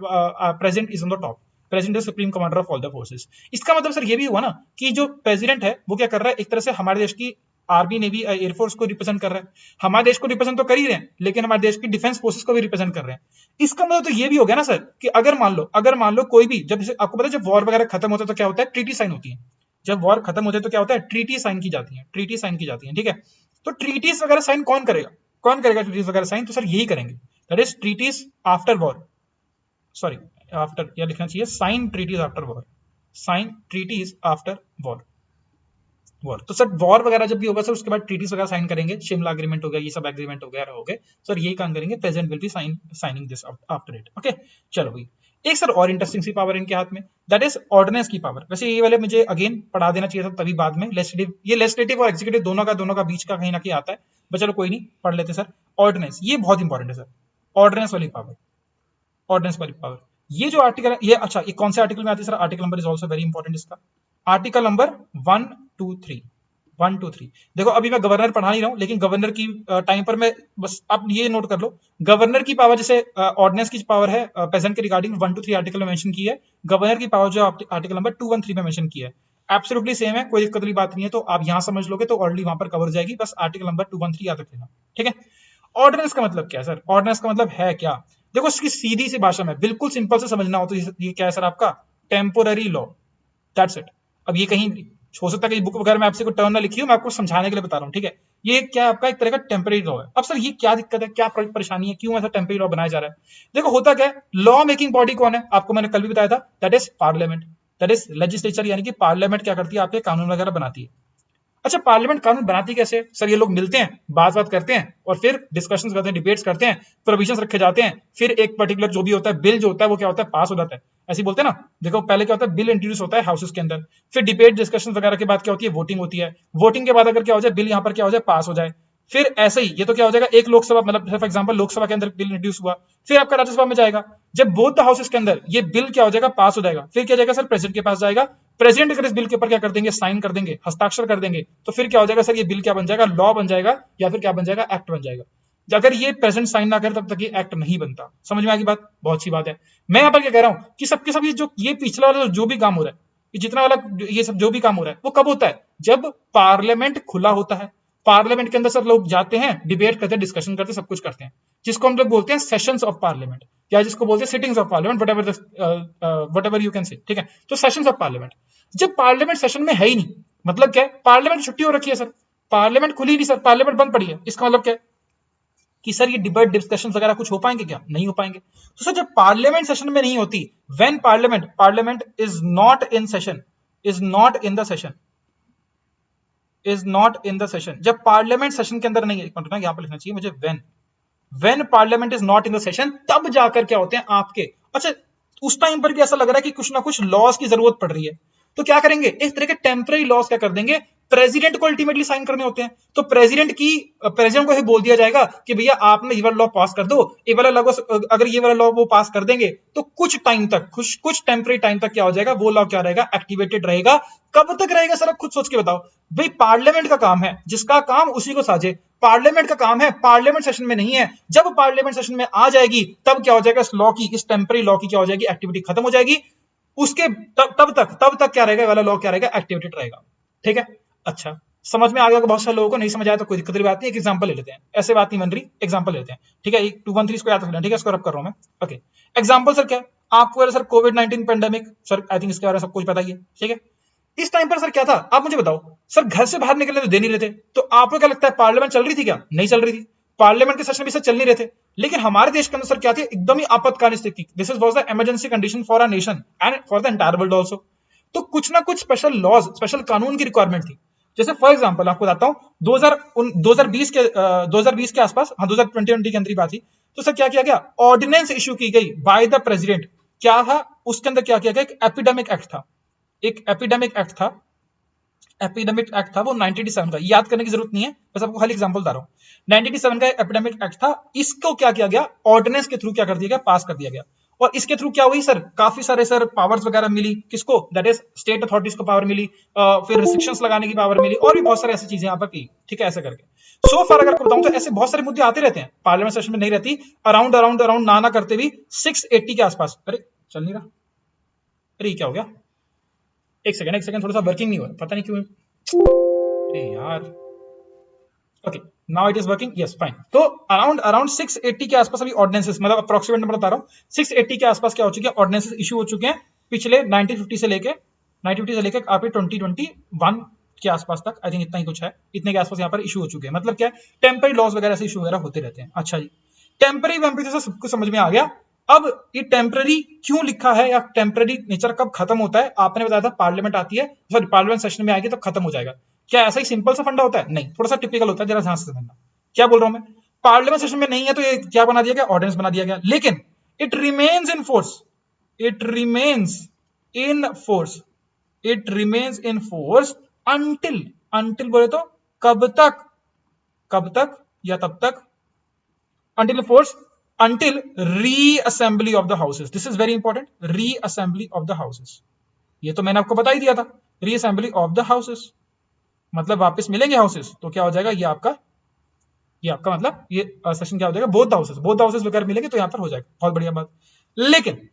president is on the top, president is supreme commander of all the forces. इसका मतलब सर ये भी हुआ ना कि जो प्रेसिडेंट है वो क्या कर रहा है, एक तरह से हमारे देश की आर्मी नेवी एयरफोर्स को रिप्रेजेंट कर रहा है। हमारे देश को रिप्रेजेंट तो कर ही रहे हैं, लेकिन हमारे देश की डिफेंस फोर्सेस को भी रिप्रेजेंट कर रहे हैं। इसका मतलब तो ये भी हो गया ना सर कि अगर मान लो कोई भी, जब आपको पता है जब वॉर वगैरह खत्म होता है तो क्या होता है, ट्रीटी साइन होती है। जब वॉर खत्म होती है तो क्या होता है, ट्रीटी साइन की जाती है, ट्रीटी साइन की जाती है, ठीक है। तो ट्रीटीज वगैरह साइन कौन करेगा ट्रीटीज वगैरह साइन, तो सर यही करेंगे, that is treaties after war, sorry after, या लिखना चाहिए sign treaties after war, sign treaties after war. तो सर वॉर वगैरह जब भी होगा सर, उसके बाद ट्रीटीज वगैरह साइन करेंगे, शिमला एग्रीमेंट हो गया, ये सब एग्रीमेंट वगैरह हो गए सर, यही काम करेंगे, president will be signing this after it. Okay, चलो भाई, एक सर और इंटरेस्टिंग सी पावर इनके हाथ में, दैट इज ऑर्डिनेंस की पावर। वैसे ये वाले मुझे अगेन पढ़ा देना चाहिए था तभी बाद में, लेजिस्लेटिव और एग्जीक्यूटिव दोनों का बीच का कहीं ना कहीं आता है, बट चलो कोई नहीं, पढ़ लेते सर। ऑर्डिनेंस, ये बहुत इंपॉर्टेंट है सर, ऑर्डिनेंस वाली पावर, ऑर्डिनेंस वाली पावर। ये जो आर्टिकल है, ये अच्छा, ये कौन से आर्टिकल में आती है sir, article number is also very important इसका, आर्टिकल नंबर 1, 2, 3, 1, 2, 3। देखो अभी मैं गवर्नर पढ़ा नहीं रहा हूं, लेकिन गवर्नर की टाइम पर मैं बस आप ये नोट कर लो, गवर्नर की पावर जैसे ऑर्डिनेंस की पावर है प्रेजेंट के रिगार्डिंग 1, 2, 3 आर्टिकल में मेंशन की है, गवर्नर की पावर जो आर्टिकल नंबर 2, 1, 3 में मेंशन की है, एब्सोल्युटली सेम है, कोई दिक्कत वाली बात नहीं है। तो आप यहां समझ लोगे तो ऑलरेडी वहां पर कवर हो जाएगी, बस आर्टिकल नंबर 2, 1, 3 याद रख लेना, ठीक है। ऑर्डिनेंस का मतलब क्या है सर, ऑर्डिनेंस का मतलब है क्या, देखो इसकी सीधी सी भाषा में बिल्कुल सिंपल से समझना हो तो ये क्या है सर, आपका टेम्पोररी लॉ, दैट्स इट। अब ये कहीं हो सकता है कि बुक वगैरह में आपसे कोई टर्म ना लिखी हो, मैं आपको समझाने के लिए बता रहा हूँ, ठीक है। ये क्या आपका एक तरह का टेम्पररी लॉ है। अब सर ये क्या दिक्कत है, क्या परेशानी है, क्यों ऐसा टेम्पररी लॉ बनाया जा रहा है? देखो होता क्या है, लॉ मेकिंग बॉडी कौन है, आपको मैंने कल भी बताया था, that is parliament, that is legislature, यानी कि पार्लियामेंट क्या करती है, आपके कानून वगैरह बनाती है। अच्छा, पार्लियामेंट कानून बनाती कैसे सर? ये लोग मिलते हैं, बात करते हैं और फिर डिस्कशंस करते हैं, डिबेट्स करते हैं, प्रोविजंस रखे जाते हैं, फिर एक पर्टिकुलर जो भी होता है बिल जो होता है वो क्या होता है, पास हो जाता है। ऐसे बोलते हैं ना, देखो पहले क्या होता है, बिल इंट्रोड्यूस होता है हाउसेस के अंदर, फिर डिबेट डिस्कशन वगैरह के बाद क्या होती है, वोटिंग होती है, वोटिंग के बाद अगर क्या हो जाए, बिल यहाँ पर क्या हो जाए, पास हो जाए, फिर ऐसे ही ये तो क्या हो जाएगा, एक लोकसभा, मतलब फॉर एग्जांपल लोकसभा के अंदर बिल इंट्रोड्यूस हुआ, फिर आपका राज्यसभा में जाएगा, जब बोथ द हाउसेस के अंदर ये बिल क्या हो जाएगा, पास हो जाएगा, फिर क्या जाएगा सर, प्रेसिडेंट के पास जाएगा, प्रेसिडेंट अगर इस बिल के ऊपर क्या कर देंगे, साइन कर देंगे, हस्ताक्षर कर देंगे, तो फिर क्या हो जाएगा सर, ये बिल क्या बन जाएगा, लॉ बन जाएगा, या फिर क्या बन जाएगा, एक्ट बन जाएगा। अगर ये प्रेसिडेंट साइन ना करे तब तक ये एक्ट नहीं बनता। समझ में आ गई बात? बहुत अच्छी बात है। मैं यहाँ पर क्या कह रहा हूं कि सबके सब ये पिछला वाला जो भी काम हो रहा है, ये जितना वाला ये सब जो भी काम हो रहा है, वो कब होता है, जब पार्लियामेंट खुला होता है। पार्लियामेंट के अंदर सर लोग जाते हैं, डिबेट करते हैं, डिस्कशन करते हैं, सब कुछ करते हैं, जिसको हम लोग बोलते हैं सेशंस ऑफ पार्लियामेंट, या जिसको बोलते हैं sittings of parliament, whatever you can say, ठीक है। तो सेशंस ऑफ पार्लियामेंट, जब पार्लियामेंट सेशन में है ही नहीं, मतलब क्या है, पार्लियामेंट छुट्टी हो रखी है सर, पार्लियामेंट खुली नहीं सर, पार्लियामेंट बंद पड़ी है, इसका मतलब क्या है कि सर ये डिबेट डिस्कशन वगैरह कुछ हो पाएंगे क्या, नहीं हो पाएंगे। तो सर जब पार्लियामेंट सेशन में नहीं होती, when parliament is not in session, is not in the session, is not in the session, जब पार्लियामेंट सेशन के अंदर नहीं है, यहां पर लिखना चाहिए मुझे, when parliament is not in the session, तब जाकर क्या होते हैं आपके, अच्छा उस टाइम पर भी ऐसा लग रहा है कि कुछ ना कुछ लॉज की जरूरत पड़ रही है, तो क्या करेंगे, इस तरह के टेम्पररी लॉज क्या कर देंगे, प्रेसिडेंट को अल्टीमेटली साइन करने होते हैं, तो प्रेसिडेंट को ही बोल दिया जाएगा कि भैया आपने ये वाला लॉ पास कर दो, ये वाला लॉ, अगर ये वाला लॉ वो पास कर देंगे तो कुछ टाइम तक, कुछ टेम्पररी टाइम तक क्या हो जाएगा, वो लॉ क्या रहेगा, एक्टिवेटेड रहेगा। कब तक रहेगा सर, आप खुद सोच के बताओ भाई, पार्लियामेंट का काम है, जिसका काम उसी को साझे, पार्लियामेंट का काम है, पार्लियामेंट सेशन में नहीं है, जब पार्लियामेंट सेशन में आ जाएगी तब क्या हो जाएगा, इस लॉ की, इस टेम्पररी लॉ की क्या हो जाएगी, एक्टिविटी खत्म हो जाएगी, उसके तब तक क्या रहेगा, वाला लॉ क्या रहेगा, एक्टिवेटेड रहेगा, ठीक है। अच्छा, समझ में आ गया? बहुत सारे लोगों को नहीं समझ आया तो कोई दिक्कत की बात नहीं, एक एग्जांपल ले लेते हैं, ऐसे बात नहीं बन रही, एग्जांपल लेते हैं, ठीक है। 213 इसको याद रखना, ठीक है, इसको रब कर रहा हूं मैं, ओके। एग्जांपल सर क्या है, आपको sir covid pandemic, sir I think इसके बारे में सब कुछ पता ही है, ठीक है। इस टाइम पर सर क्या था, आप मुझे बताओ सर, घर से बाहर निकलने तो दे नहीं रहे थे, तो आपको क्या लगता है, पार्लियामेंट चल रही थी क्या? नहीं चल रही थी, पार्लियामेंट के सेशन भी सर चल नहीं रहे थे, लेकिन हमारे देश के अंदर सर क्या थी, एकदम ही आपातकालीन स्थिति, this is was the emergency condition for a nation and for the entire world also. तो कुछ ना कुछ स्पेशल लॉज, स्पेशल कानून की रिक्वायरमेंट थी। जैसे फॉर एग्जांपल आपको बताता हूं, 2020 के आसपास, हाँ 2020 के अंदर ही बात थी, तो सर क्या किया गया, ऑर्डिनेंस इशू की गई बाय द प्रेसिडेंट, क्या था उसके अंदर, क्या किया गया, एक एपिडेमिक एक्ट था, एक एपिडेमिक एक्ट था, एपिडेमिक एक्ट था वो 1987 का, याद करने की जरूरत नहीं है, बस आपको खाली एग्जांपल बता रहा हूं। 1987 का एपिडेमिक एक्ट था, इसको क्या किया गया, ऑर्डिनेंस के थ्रू क्या कर दिया गया, पास कर दिया गया, और इसके थ्रू क्या हुई सर, काफी सारे सर पावर्स वगैरह मिली, किसको, दैट इज स्टेट अथॉरिटीज को पावर मिली, फिर रिस्ट्रिक्शंस लगाने की पावर मिली, और भी बहुत सारी ऐसी चीजें यहाँ पर की, ठीक है, ऐसे करके। सो फार अगर बताऊं तो ऐसे बहुत सारे मुद्दे आते रहते हैं, पार्लियामेंट सेशन में नहीं रहती, अराउंड ना करते भी 680 के आसपास, अरे चल नहीं रहा, अरे क्या हो गया, एक सेकंड, थोड़ा सा वर्किंग नहीं हो रहा, पता नहीं क्यों, अरे यार, okay now it is working, yes fine. तो अराउंड 680 के आसपास अभी ऑर्डिनेंसेस, मतलब अप्रोक्सीमेट नंबर बता रहा हूं, 680 के आसपास क्या हो चुके हैं, ऑर्डिनेंसेस इशू हो चुके हैं, पिछले 1950 से लेके आपके 2021 के आसपास तक, आई थिंक इतना ही कुछ है, इतने के आसपास यहाँ पर इशू हो चुके हैं। मतलब क्या है, टेम्पररी लॉज वगैरह से इशू वगैरह होते रहते हैं। अच्छा जी, टेम्पररी वेम्पररी से सब कुछ समझ में आ गया। अब ये टेम्पररी क्यों लिखा है, या टेम्पररी नेचर कब खत्म होता है, आपने बताया था पार्लियामेंट आती है, सॉरी पार्लियामेंट सेशन में आएगी तो खत्म हो जाएगा। क्या ऐसा ही सिंपल सा फंडा होता है? नहीं, थोड़ा सा टिपिकल होता है, जरा ध्यान से समझना। क्या बोल रहा हूं मैं, पार्लियामेंट सेशन में नहीं है तो ये क्या बना दिया गया, ऑर्डिनेंस बना दिया गया, लेकिन it remains in force, it remains in force, it remains in force until बोले तो कब तक या तब तक, until force, until reassembly of the houses, this is very important, reassembly of the houses, ये तो मैंने आपको बता ही दिया था, reassembly of the houses मतलब वापस मिलेंगे हाउसेस, तो क्या हो जाएगा, ये आपका मतलब ये सेशन क्या हो जाएगा, बोथ हाउसेस वगैरह मिलेंगे तो यहां पर हो जाएगा, बहुत बढ़िया बात। लेकिन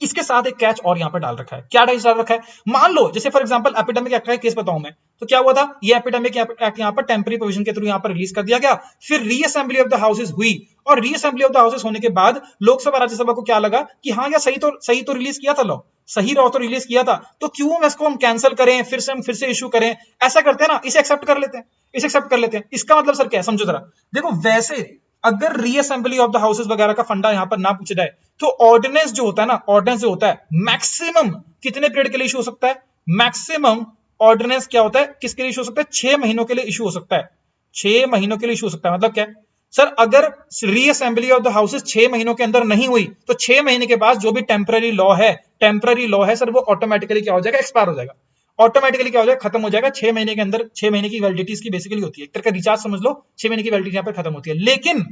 इसके साथ एक कैच और यहां पर डाल रखा है। क्या डाल रखा है, मान लो जैसे फॉर एग्जांपल एपिडेमिक एक्ट का केस बताऊं मैं, तो क्या हुआ था, ये एपिडेमिक एक्ट यहां पर टेम्पररी प्रोविजन के थ्रू यहां पर रिलीज कर दिया गया, फिर रीअसेंबली ऑफ द हाउसेस हुई, और रीअसेंबली ऑफ द हाउसेस होने के बाद लोकसभा राज्यसभा को क्या लगा कि हाँ यार सही तो रिलीज किया था लॉ, सही रहा तो रिलीज किया था, तो क्यों इसको हम कैंसिल करें, फिर से इशू करें, ऐसा करते हैं ना, इसे एक्सेप्ट कर लेते हैं, इसे एक्सेप्ट कर लेते हैं। इसका मतलब सर क्या है, समझो जरा। देखो वैसे अगर रीअसेंबली ऑफ द हाउसेस वगैरह का फंडा यहां पर ना पूछा जाए, तो ऑर्डिनेंस जो होता है ना, ऑर्डिनेंस जो होता है मैक्सिमम कितने पीरियड के लिए इशू हो सकता है, मैक्सिमम ऑर्डिनेंस क्या होता है, किसके लिए इशू हो सकता है, 6 महीनों के लिए इशू हो सकता है, 6 महीनों के लिए इशू हो सकता है। मतलब क्या है सर, अगर रीअसेंबली ऑफ द हाउसेस 6 महीनों के अंदर नहीं हुई, तो 6 महीने के बाद जो भी टेम्पररी लॉ है सर, वो ऑटोमेटिकली क्या हो जाएगा, एक्सपायर हो जाएगा, ऑटोमेटिकली क्या हो जाएगा, खत्म हो जाएगा। 6 महीने के अंदर, 6 महीने की वैलिडिटी इसकी बेसिकली होती है, एक तरह का रिचार्ज समझ लो, 6 महीने की वैलिडिटी यहां पर खत्म होती है। लेकिन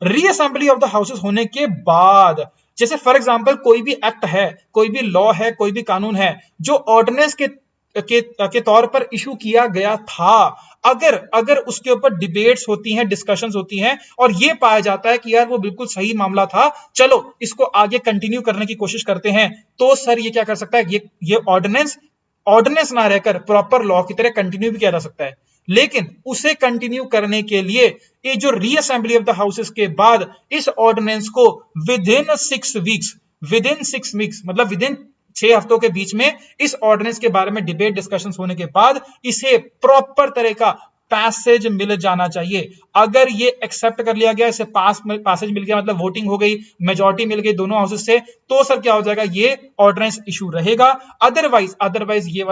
रीअसेंबली ऑफ द हाउसेस होने के बाद, जैसे फॉर एग्जांपल कोई भी एक्ट है, कोई भी लॉ है, कोई भी कानून है जो ऑर्डिनेंस के तौर पर इशू किया गया था, अगर उसके ऊपर डिबेट्स होती हैं, डिस्कशंस होती हैं, और ये पाया जाता है कि यार वो बिल्कुल सही मामला था, चलो इसको आगे कंटिन्यू करने की कोशिश करते हैं, तो सर ये क्या कर सकता है, ये ऑर्डिनेंस ना रहकर प्रॉपर लॉ की तरह कंटिन्यू भी किया जा सकता है। लेकिन उसे कंटिन्यू करने के लिए ये जो रीअसेंबली ऑफ द हाउसेस के बाद इस ऑर्डिनेंस को विदिन 6 वीक्स मतलब विदिन 6 हफ्तों के बीच में इस ऑर्डिनेंस के बारे में डिबेट डिस्कशंस होने के बाद इसे प्रॉपर तरह का पैसेज मिल जाना चाहिए। अगर ये एक्सेप्ट कर लिया गया, इसे पैसेज मिल गया, मतलब वोटिंग हो गई, मेजॉरिटी मिल गई दोनों हाउसेस से, तो सर क्या हो जाएगा, ये ऑर्डिनेंस इशू रहेगा। अदरवाइज ये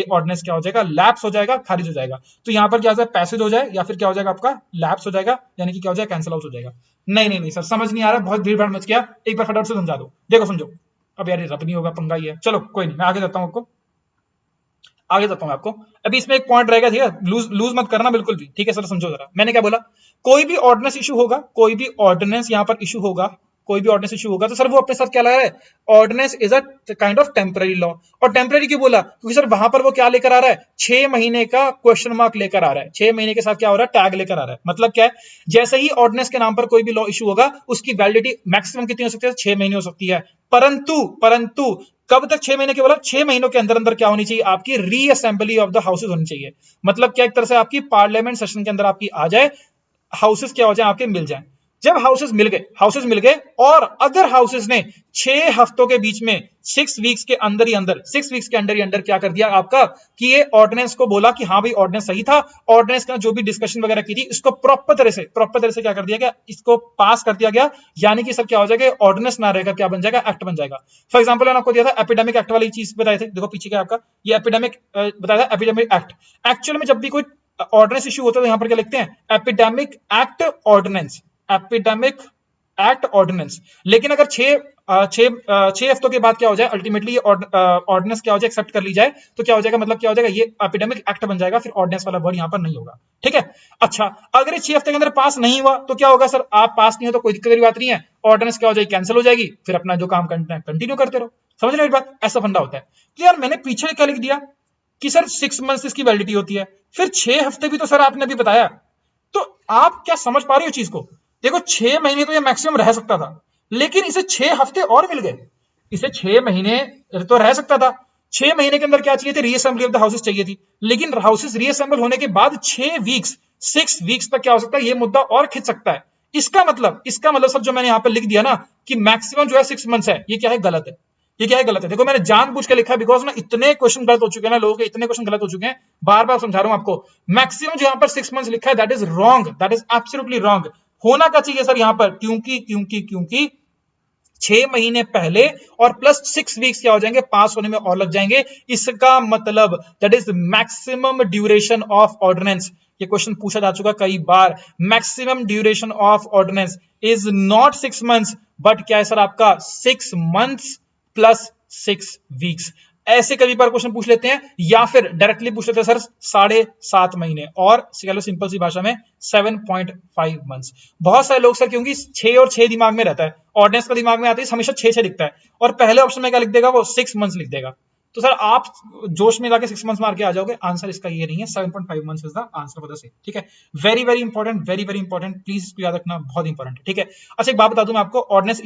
ऑर्डिनेंस क्या हो जाएगा, लैप्स हो जाएगा, खारिज हो जाएगा। तो यहां पर क्या हो जाएगा, पैसेज हो जाए, या फिर क्या हो जाएगा आपका लैप्स हो जाएगा, यानी कि क्या हो जाएगा, कैंसिल आउट हो जाएगा। नहीं सर, समझ नहीं आ रहा, बहुत भीड़ भाड़ मच गया, एक बार फटाफट से समझा दो। देखो समझो, अब यार रब नहीं होगा, पंगा ही है, चलो कोई नहीं, मैं आगे जाता हूं आपको। अभी इसमें एक पॉइंट रहेगा, ठीक है, लूज मत करना बिल्कुल भी, ठीक है सर, समझो जरा। मैंने क्या बोला, कोई भी ऑर्डिनेंस इशू होगा, तो सर वो अपने साथ क्या लगा रहा है, ordinance is a kind of temporary law. और टेम्पररी क्यों बोला, क्योंकि सर वहां पर वो क्या लेकर आ रहा है, 6 महीने का क्वेश्चन मार्क लेकर आ रहा है, 6 महीने के साथ क्या हो रहा है, टैग लेकर आ रहा है। मतलब क्या है, जैसे ही ऑर्डिनेंस के नाम पर कोई भी लॉ इशू होगा, उसकी वैलिडिटी मैक्सिमम कितनी हो सकती है, 6 महीने हो सकती है। परंतु कब तक 6 महीने के, बोला 6 महीनों के अंदर अंदर क्या होनी चाहिए, आपकी रीअसेंबली ऑफ द हाउसेस होनी चाहिए। मतलब क्या, एक तरह से आपकी पार्लियामेंट सेशन के अंदर आपकी आ जाए, हाउसेस क्या हो जाए, आपके मिल जाए। जब हाउसेस मिल गए और अगर हाउसेस ने 6 हफ्तों के बीच में 6 वीक्स के अंदर ही अंदर क्या कर दिया आपका, कि ये ऑर्डिनेंस को बोला कि हाँ भाई ऑर्डिनेंस सही था, ऑर्डिनेंस का जो भी डिस्कशन वगैरह की थी, इसको प्रॉपर तरह से क्या कर दिया गया, इसको पास कर दिया गया। यानी कि सब क्या हो जाएगा, ऑर्डिनेंस ना रहेगा, क्या बन जाएगा, एक्ट बन जाएगा। फॉर एग्जाम्पल मैंने आपको दिया था एपिडेमिक एक्ट वाली चीज बताई थी, देखो पीछे क्या आपका, ये एपिडेमिक बताया था, एपिडेमिक एक्ट। एक्चुअल में जब भी कोई ऑर्डिनेंस इशू होता है तो यहां पर क्या लिखते हैं, एपिडेमिक एक्ट ऑर्डिनेंस। लेकिन अगर 6 हफ्तों के बाद क्या हो जाए, अल्टीमेटली ये ऑर्डिनेंस क्या हो जाए, एक्सेप्ट कर ली जाए, तो क्या हो जाएगा, मतलब क्या हो जाएगा, ये एपिडेमिक एक्ट बन जाएगा, फिर ऑर्डिनेंस वाला वर्ड यहां पर नहीं होगा। ठीक है, अच्छा अगर ये 6 हफ्ते के अंदर पास नहीं हुआ तो क्या होगा सर, आप पास नहीं हो तो कोई दिक्कत की बात नहीं है, ऑर्डिनेंस क्या हो जाएगी, कैंसिल हो जाएगी, फिर अपना जो काम करना है कंटिन्यू करते रहो। समझ रहे हो मेरी बात, ऐसा फंडा होता है। तो यार मैंने पीछे क्या लिख दिया कि सर 6 मंथ्स इसकी वैलिडिटी होती है, फिर 6 हफ्ते भी तो सर आपने अभी बताया, तो आप क्या समझ पा रहे हो चीज को। देखो 6 महीने तो ये मैक्सिमम रह सकता था, लेकिन इसे 6 हफ्ते और मिल गए, इसे 6 महीने तो रह सकता था। 6 महीने के अंदर क्या चाहिए थे, रीअसेंबली ऑफ द हाउसेस चाहिए थी, लेकिन हाउसेस रीअसेंबल होने के बाद 6 वीक्स तक क्या हो सकता है, ये मुद्दा और खिंच सकता है। इसका मतलब सर जो मैंने यहां पर लिख दिया ना कि मैक्सिमम जो है 6 मंथ्स है, ये क्या है, गलत है। देखो मैंने जानबूझ के लिखा है, बिकॉज ना इतने क्वेश्चन गलत हो चुके हैं ना, लोगों के इतने क्वेश्चन गलत हो चुके हैं, बार बार समझा रहा हूं आपको। मैक्सिमम जो यहां पर 6 मंथ्स लिखा है, that is wrong, that is absolutely wrong. होना क्या चाहिए सर यहां पर, क्योंकि 6 महीने पहले और प्लस 6 वीक्स क्या हो जाएंगे, पास होने में और लग जाएंगे। इसका मतलब that is maximum duration of ordinance. ये क्वेश्चन पूछा जा चुका कई बार। Maximum duration of ordinance is not 6 months, but क्या है सर आपका 6 मंथ्स प्लस 6 वीक्स। ऐसे कभी बार क्वेश्चन पूछ लेते हैं, या फिर डायरेक्टली पूछ लेते हैं सर 7.5 महीने, और चलो सिंपल सी भाषा में 7.5 मंथ्स। बहुत सारे लोग सर, क्योंकि 6 और 6 दिमाग में रहता है, ऑर्डिनेंस का दिमाग में आता है हमेशा 6 दिखता है, और पहले ऑप्शन में क्या लिख देगा, वो 6 मंथ्स लिख देगा। तो सर आप जोश में जाके 6 मंथ्स मार के आ जाओगे, आंसर इसका ये नहीं है, 7.5 months is the answer for the same. ठीक है, very very important, very important, please याद रखना, बहुत इंपॉर्टेंट है। ठीक है, अच्छा एक बात बता दूं मैं आपको, ऑर्डिनेंस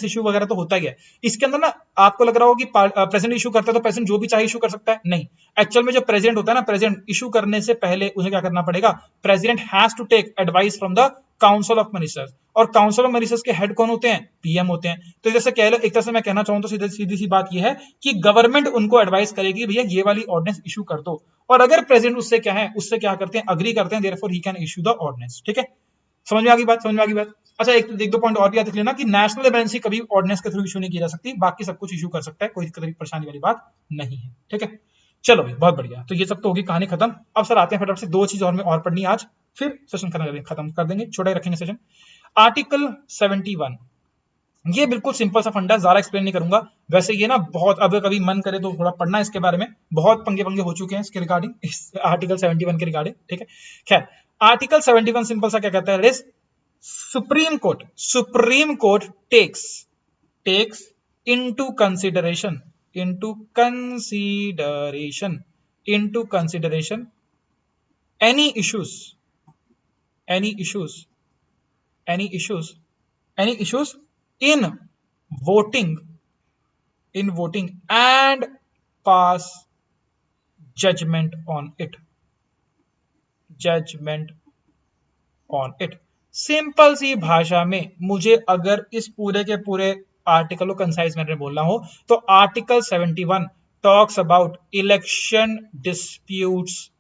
इशू वगैरह तो होता ही है, इसके अंदर ना आपको लग रहा हो कि प्रेसिडेंट इशू करता है तो प्रेसिडेंट जो भी चाहे इशू कर सकता है, नहीं। एक्चुअल में जो प्रेसिडेंट होता है ना, प्रेसिडेंट इशू करने से पहले उसे क्या करना पड़ेगा, president has to take advice from the council of ministers, और काउंसिल ऑफ मिनिस्टर्स के हेड कौन होते हैं? पीएम होते हैं। तो जैसे कह लो, एक तरह से मैं कहना चाहूं तो सीधी सी बात यह है कि गवर्नमेंट उनको एडवाइस करेगी भैया ये वाली ऑर्डिनेंस इशू कर दो, और अगर प्रेसिडेंट उससे क्या करते हैं, अग्री करते हैं, therefore he can issue the ordinance. ठीक है, समझ में आ गई बात? अच्छा, एक दो पॉइंट और भी याद रख लेना कि नेशनल इमरजेंसी कभी ऑर्डिनेंस के थ्रू इशू नहीं की जा सकती, बाकी सब कुछ इशू कर सकता है, कोई दिक्कत परेशानी वाली बात नहीं है। ठीक है, चलो भाई बहुत बढ़िया। तो ये सब तो होगी कहानी खत्म। अब सर आते हैं फटाफट से, दो चीज और में और पढ़नी आज, फिर सेशन खत्म कर देंगे, छोटा ही रखेंगे सेशन। आर्टिकल 71, ये बिल्कुल सिंपल सा फंडा, ज्यादा एक्सप्लेन नहीं करूंगा। वैसे ये ना बहुत, अब कभी मन करे तो थोड़ा पढ़ना इसके बारे में, बहुत पंगे हो चुके हैं इसके रिगार्डिंग, इस आर्टिकल 71 के रिगार्डिंग। ठीक है, खैर आर्टिकल 71 सिंपल सा क्या कहता है, supreme court takes into consideration any issues in voting and pass judgment on it। Simple सी भाषा में मुझे अगर इस पूरे के पूरे आर्टिकल को कंसाइज मैंने बोलना हो तो article 71 talks about election disputes.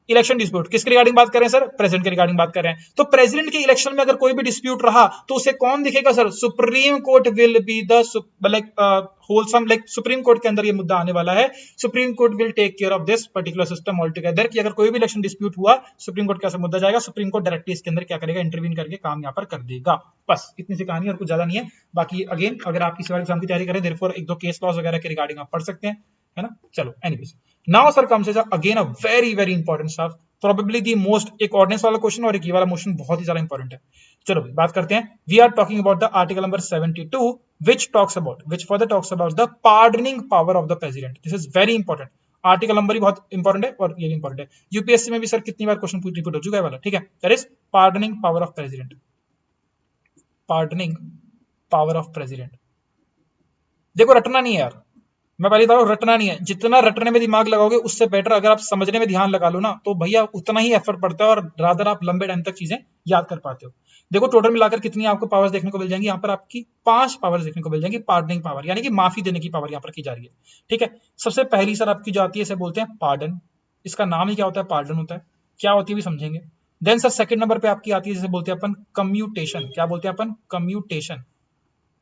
Election dispute किसके रिगार्डिंग बात कर रहे हैं सर? प्रेसिडेंट के रिगार्डिंग बात कर रहे हैं। तो प्रेसिडेंट के इलेक्शन में अगर कोई भी डिस्प्यूट रहा तो उसे कौन दिखेगा sir? Supreme court will be the wholesome, supreme court के अंदर ये मुद्दा आने वाला है। Supreme court will take care of this particular system all together, कि अगर कोई भी इलेक्शन डिस्प्यूट हुआ सुप्रीम कोर्ट कैसे मुद्दा जाएगा, सुप्रीम कोर्ट डायरेक्टली इसके अंदर क्या करेगा, इंटरवीन करके काम यहाँ पर कर देगा। बस इतनी सी कहानी, और कुछ ज्यादा नहीं है। बाकी अगेन अगर आप किसी एग्जाम की तैयारी करें, देयरफॉर एक दो केस लॉस वगैरह के रिगार्डिंग आप पढ़ सकते हैं, है ना। चलो anyways, now sir comes again a very important stuff, probably the most, एक ऑर्डिनेंस वाला क्वेश्चन और एक ये वाला क्वेश्चन बहुत ही ज्यादा इंपॉर्टेंट है। चलो बात करते हैं। We are talking about the article number 72 which further talks about the pardoning power of the president। this is very important। Article number ही बहुत इंपॉर्टेंट है और ये भी इंपॉर्टेंट है। यूपीएससी में भी सर कितनी बार क्वेश्चन रिपीट हो चुका है वाला। ठीक है, that is pardoning power of president. देखो रटना नहीं है यार, मैं पहले बता रहा हूं, रटना नहीं है। जितना रटने में दिमाग लगाओगे उससे बेटर अगर आप समझने में ध्यान लगा लो ना, तो भैया उतना ही एफर्ट पड़ता है और रादर आप लंबे टाइम तक चीजें याद कर पाते हो। देखो टोटल मिलाकर कितनी आपको पावर्स देखने को मिल जाएंगी, यहाँ पर आपकी 5 पावर्स देखने को मिल जाएंगी। पार्डनिंग पावर यानी कि माफी देने की पावर यहाँ पर की जा रही है। ठीक है, सबसे पहली सर आपकी जो आती है इसे बोलते हैं पार्डन। इसका नाम ही क्या होता है? पार्डन होता है। क्या होती है भी समझेंगे। देन सर सेकंड नंबर पे आपकी आती है जिसे बोलते हैं अपन कम्यूटेशन। क्या बोलते हैं अपन?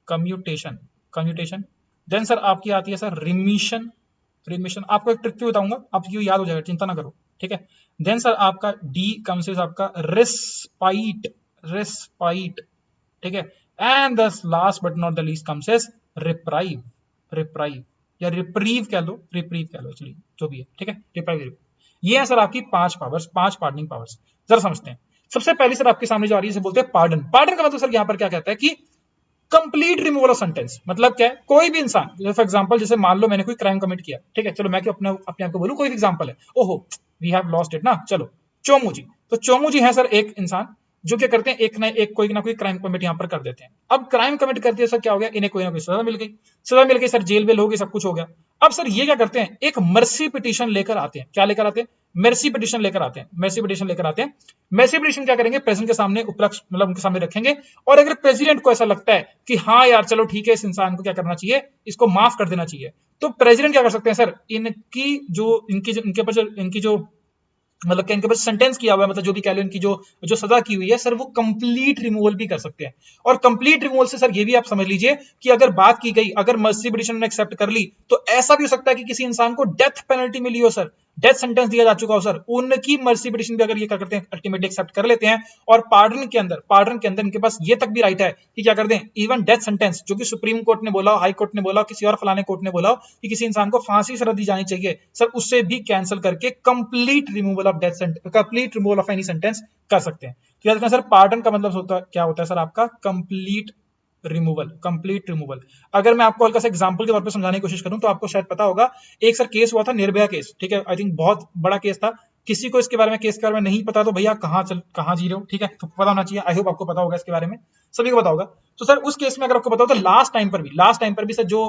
कम्यूटेशन। देन सर आपकी आती है सर रिमिशन। आपको एक ट्रिक भी बताऊंगा, आपको ये याद हो जाएगा, चिंता ना करो। ठीक है, देन सर आपका डी कम्स इज आपका रिस्पाइट। ठीक है, and the last but not the least comes is reprieve या रिप्रीव कह लो एक्चुअली जो भी है। ठीक है, रिप्राइव। ये है सर आपकी 5 पावर्स, 5 पार्डनिंग पावर्स। जरा समझते हैं। सबसे पहले सर आपके सामने जो आ रही है इसे बोलते हैं पार्डन। पार्डन का मतलब सर यहाँ पर क्या कहता है कि कंप्लीट रिमूवल ऑफ सेंटेंस। मतलब क्या है? कोई भी इंसान, फॉर एग्जांपल जैसे मान लो मैंने कोई क्राइम कमिट किया, ठीक है, चलो मैं अपने आप को बोलूं, कोई एग्जांपल है, ओहो वी हैव लॉस्ट इट ना, चलो चोमू जी। तो चोमू जी है सर एक इंसान जो क्या करते हैं, एक कोई ना कोई क्राइम कमिट यहाँ पर कर देते हैं। अब क्राइम कमिट करते हैं सर, क्या हो गया, इन्हें कोई ना कोई सजा मिल गई सर, जेल वेल हो गई, सब कुछ हो गया। अब सर ये क्या करते हैं, एक मर्सी पिटीशन लेकर आते हैं। क्या लेकर आते हैं? मर्सी पिटीशन लेकर आते हैं। मर्सी पिटीशन क्या करेंगे, प्रेसिडेंट के सामने उपलक्ष्य, मतलब उनके सामने रखेंगे। और अगर प्रेसिडेंट को ऐसा लगता है कि हाँ यार चलो ठीक है, इस इंसान को क्या करना चाहिए, इसको माफ कर देना चाहिए, तो प्रेसिडेंट क्या कर सकते हैं सर, इनकी जो मतलब क्या इनके पास सेंटेंस किया हुआ है, मतलब जो भी कह लो इनकी जो सजा की हुई है सर, वो कंप्लीट रिमूवल भी कर सकते हैं। और कंप्लीट रिमूवल से सर ये भी आप समझ लीजिए कि अगर बात की गई, अगर मर्सी पिटीशन ने एक्सेप्ट कर ली, तो ऐसा भी हो सकता है कि किसी इंसान को डेथ पेनल्टी मिली हो सर, डेथ सेंटेंस दिया जा चुका हो सर, उनकी मर्सी पिटीशन भी अगर ये क्या करते हैं, अल्टीमेटली एक्सेप्ट कर लेते हैं। और पार्डन के अंदर इनके पास ये तक भी राइट है कि क्या कर दें, इवन डेथ सेंटेंस जो कि सुप्रीम कोर्ट ने बोला, हाई कोर्ट ने बोला, किसी और फलाने कोर्ट ने बोला कि किसी इंसान को फांसी सजा दी जानी चाहिए सर, उससे भी कैंसिल करके complete removal of death sentence, complete removal of any sentence कर सकते हैं। तो याद रखना सर, पार्डन का मतलब क्या होता है सर, आपका कंप्लीट रिमूवल। अगर मैं आपको हल्का सा एग्जांपल के तौर पे समझाने की कोशिश करूं तो आपको शायद पता होगा, एक सर केस हुआ था, निर्भया केस। ठीक है, आई थिंक बहुत बड़ा केस था। किसी को इसके बारे में, केस के बारे में नहीं पता तो भैया कहाँ जी रहे हो, ठीक है, तो पता होना चाहिए। आई होप आपको पता होगा इसके बारे में, सभी को पता होगा। तो सर उस केस में अगर आपको पता हो तो लास्ट टाइम पर भी सर जो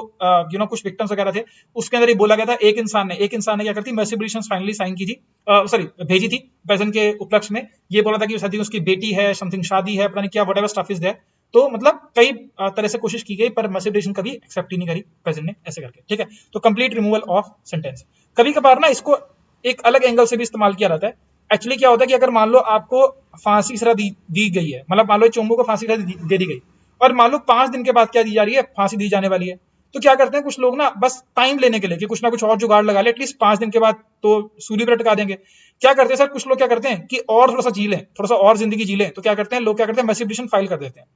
कुछ विक्टिम्स वगैरह थे, उसके अंदर ये बोला गया था, एक इंसान ने क्या करती मर्सी पिटिशन फाइनली साइन की थी, सॉरी भेजी थी प्रेजेंट के उपलक्ष्य में। ये बोला था कि शादी उसकी बेटी है, समथिंग शादी है, पता नहीं क्या, व्हाटएवर स्टफ इज देयर। तो मतलब कई तरह से कोशिश की गई, पर मर्सी पिटिशन कभी एक्सेप्ट ही नहीं करी प्रेजेंट ने, ऐसे करके, ठीक है। तो कंप्लीट रिमूवल ऑफ सेंटेंस। कभी कभार ना इसको एक अलग एंगल से भी इस्तेमाल किया जाता है। एक्चुअली क्या होता है कि अगर मान लो आपको फांसी सजा दी गई है, मतलब मान लो चोमू को फांसी सजा दे दी गई, और मान लो 5 दिन के बाद क्या दी जा रही है, फांसी दी जाने वाली है, तो क्या करते हैं कुछ लोग ना, बस टाइम लेने के लिए कि कुछ ना कुछ और जुगाड़ लगा ले, एटलीस्ट 5 दिन के बाद तो सूली पर लटका देंगे। क्या करते हैं सर, कुछ लोग क्या करते हैं कि और थोड़ा सा जी लें, थोड़ा सा और जिंदगी जी लें, तो क्या करते हैं लोग, क्या करते हैं मर्सी पिटिशन फाइल कर देते हैं।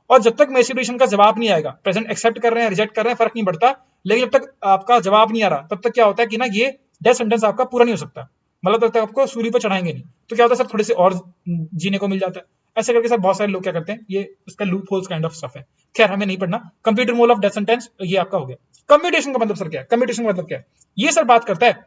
और जब तक मर्सी पिटिशन का जवाब नहीं आएगा, प्रेजेंट एक्सेप्ट कर रहे हैं, रिजेक्ट कर रहे हैं, फर्क नहीं पड़ता, लेकिन जब तक आपका जवाब नहीं आ रहा, तब तक क्या होता है कि ना ये डेथ सेंटेंस आपका पूरा नहीं हो सकता, मतलब तब तक आपको सूली पर चढ़ाएंगे नहीं। तो क्या होता है सर, थोड़े से और जीने को मिल जाता है, ऐसे करके सर बहुत सारे लोग क्या करते हैं, ये इसका loop holes kind of stuff है। खैर हमें नहीं पढ़ना। Complete removal of death sentence ये आपका हो गया। कम्यूटेशन का मतलब सर क्या है, कम्यूटेशन का मतलब क्या है, ये सर बात करता है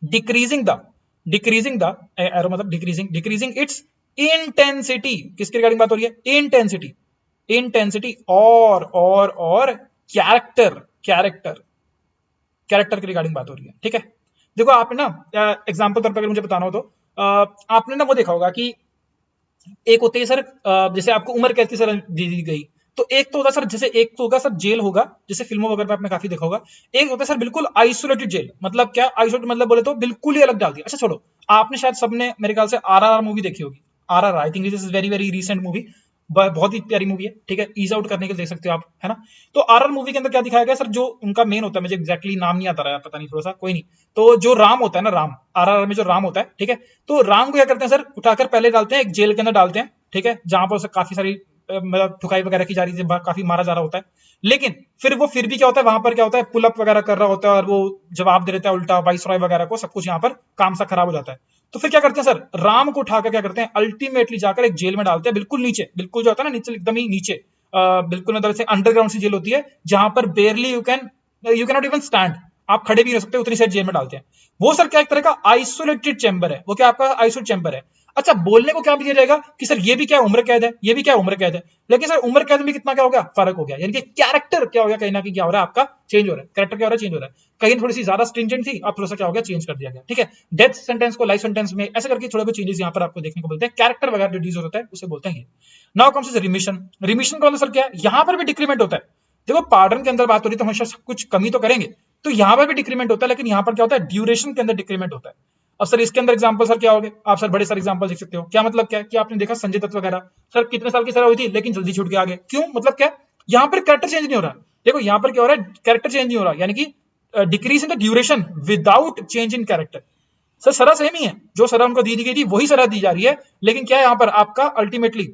डिक्रीजिंग द एरो, मतलब डिक्रीजिंग इट्स इंटेंसिटी। किसके रिगार्डिंग बात हो रही है, इंटेंसिटी और कैरेक्टर के रिगार्डिंग बात हो रही है, ठीक है। देखो आपने ना एग्जांपल तौर पर अगर मुझे बताना हो तो आपने ना वो देखा होगा कि एक होते है सर, जैसे आपको उम्र कैद की सजा दी गई, तो एक तो होगा सर, जैसे एक तो होगा सर जेल होगा, जैसे फिल्मों वगैरह में आपने काफी देखा होगा। एक होता है सर बिल्कुल आइसोलेटेड जेल, मतलब क्या आइसोलेटेड मतलब बोले तो बिल्कुल ही अलग डाल दिया। अच्छा छोड़ो, आपने शायद सबने मेरे ख्याल से आरआरआर मूवी देखी होगी। RRR I think this is very very recent movie, बहुत ही प्यारी मूवी है, ठीक है, ईज आउट करने के लिए देख सकते हो आप, है ना। तो आरआर मूवी के अंदर क्या दिखाया गया सर, जो उनका मेन होता है, मुझे एक्जैक्टली नाम नहीं आता रहा, पता नहीं, थोड़ा सा कोई नहीं। तो जो राम होता है ना, राम, आरआरआर में जो राम होता है, ठीक है, तो राम को क्या करते हैं सर, उठाकर पहले डालते हैं एक जेल के अंदर डालते हैं, ठीक है, जहां पर काफी सारी मतलब ठुकाई वगैरह की जा रही थी, काफी मारा जा रहा होता है। लेकिन फिर भी क्या होता है, वहां पर क्या होता है, पुल अप वगैरह कर रहा होता है, और वो जवाब दे देता है उल्टा वाइसरॉय वगैरह को, सब कुछ यहाँ पर काम सा खराब हो जाता है। तो फिर क्या करते हैं सर, राम को उठाकर क्या करते हैं, अल्टीमेटली जाकर एक जेल में डालते हैं, बिल्कुल नीचे, बिल्कुल जो होता है ना नीचे, एकदम ही नीचे, बिल्कुल मतलब से अंडरग्राउंड सी जेल होती है, जहां पर बेयरली you can not even stand, आप खड़े भी नहीं हो सकते, उतनी सारी जेल में डालते हैं। वो सर क्या एक तरह का आइसोलेटेड चैम्बर है, वो क्या आपका आइसोलेटेड चैम्बर है। अच्छा बोलने को क्या भी दिया जाएगा कि सर ये भी क्या उम्र कैद है, ये भी क्या उम्र कैद है, लेकिन सर उम्र कैद में कितना क्या हो गया, फर्क हो गया, यानी कि कैरेक्टर क्या हो गया, कहीं ना कहीं क्या हो रहा है, आपका चेंज हो रहा है, कैरेक्टर क्या हो रहा है, चेंज हो रहा है। कहीं थोड़ी सी ज्यादा स्ट्रिंजेंट थी, अब थोड़ा सा क्या हो गया, चेंज कर दिया गया, ठीक है। डेथ सेंटेंस को लाइफ सेंटेंस में ऐसे करके थोड़े बहुत चेंजेस यहाँ पर आपको देखने को मिलते हैं, कैरेक्टर वगैरह रिड्यूस होता है, उसे बोलते हैं ये। Now comes remission. रिमिशन का मतलब सर क्या है, यहाँ पर भी डिक्रीमेंट होता है। देखो पार्डन के अंदर बात हो रही है तो हमेशा सब कुछ कमी तो करेंगे, तो यहाँ पर भी डिक्रीमेंट होता है, लेकिन यहाँ पर क्या होता है, ड्यूरेशन के अंदर डिक्रीमेंट होता है। अब सर इसके अंदर एग्जांपल सर क्या हो गए, आप सर बड़े सारे एग्जांपल देख सकते हो। क्या मतलब क्या है कि आपने देखा संजय दत्त वगैरह, सर कितने साल की सजा हुई थी, लेकिन जल्दी छूट के आ गए, क्यों, मतलब क्या, यहाँ पर कैरेक्टर चेंज नहीं हो रहा। देखो यहाँ पर क्या हो रहा है, कैरेक्टर चेंज नहीं हो रहा, यानी कि decrease in the duration without change in character. Sir सजा सेम ही है, जो सजा उनको दी गई थी वही सजा दी जा रही है, लेकिन क्या है यहाँ पर आपका अल्टीमेटली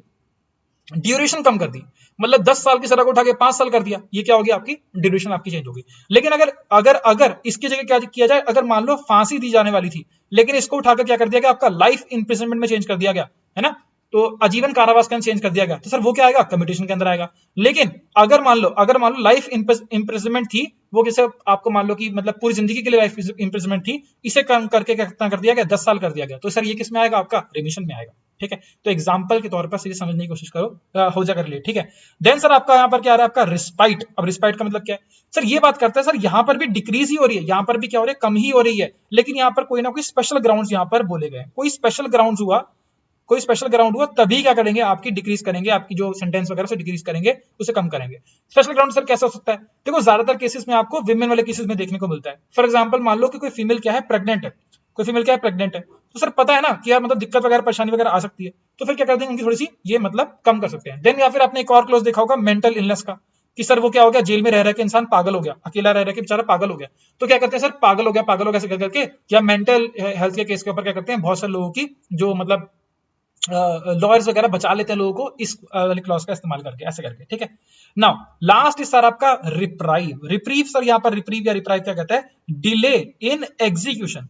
ड्यूरेशन कम कर दी, मतलब 10 साल की सजा को उठा के 5 साल कर दिया, ये क्या होगी, आपकी ड्यूरेशन आपकी चेंज होगी। लेकिन अगर अगर अगर इसकी जगह क्या किया जाए, अगर मान लो फांसी दी जाने वाली थी, लेकिन इसको उठाकर क्या कर दिया गया, आपका लाइफ इंप्रिजनमेंट में चेंज कर दिया गया, है ना, तो आजीवन कारावास के अंदर चेंज कर दिया गया, तो सर वो क्या आएगा, कम्यूटेशन के अंदर आएगा। लेकिन अगर मान लो लाइफ इंप्रिजनमेंट थी, वो कैसे आपको मान लो कि मतलब पूरी जिंदगी के लिए लाइफ इंप्रिजनमेंट थी, इसे कम करके कितना कर दिया गया, 10 साल कर दिया गया, तो सर ये किस में आएगा, आपका रिमिशन में आएगा, ठीक है। तो एग्जांपल के तौर पर ये समझने की कोशिश करो, हो जा कर लिए, ठीक है। देन सर आपका यहाँ पर क्या आ रहा है, आपका रिस्पाइट। अब रिस्पाइट का मतलब क्या है सर, ये बात करता है सर, यहाँ पर भी डिक्रीज ही हो रही है, यहाँ पर भी क्या हो रही है, कम ही हो रही है, लेकिन यहाँ पर कोई ना कोई स्पेशल ग्राउंड्स यहाँ पर बोले गए, कोई स्पेशल ग्राउंड हुआ तभी क्या करेंगे, आपकी डिक्रीज करेंगे, आपकी जो सेंटेंस वगैरह से डिक्रीज करेंगे, उसे कम करेंगे। स्पेशल ग्राउंड सर कैसा हो सकता है, देखो ज्यादातर केसेस में आपको विमेन वाले केसेस में देखने को मिलता है। फॉर एग्जांपल मान लो कि कोई फीमेल क्या है, प्रेग्नेंट है, कोई फीमेल क्या है, प्रेग्नेंट है, तो सर पता है ना कि यार मतलब दिक्कत वगैरह परेशानी वगैरह आ सकती है, तो फिर क्या कर देंगे, उनकी थोड़ी सी ये मतलब कम कर सकते हैं। देन या फिर आपने एक और क्लोज देखा होगा मेंटल इलनेस का, कि सर वो क्या हो गया, जेल में रह के इंसान पागल हो गया, अकेला रह के बेचारा पागल हो गया, तो क्या करते हैं सर, पागल हो गया ऐसे करके, या मेंटल हेल्थ के केस के ऊपर क्या करते हैं, बहुत सारे लोगों की जो मतलब लॉयर्स वगैरह बचा लेते हैं लोगों को इस वाली क्लॉज का इस्तेमाल करके, ऐसे करके, ठीक है। नाउ लास्ट इज सर आपका रिप्रीव सर यहाँ पर रिप्रीव या रिप्राइव क्या कहता है, डिले इन एग्जीक्यूशन।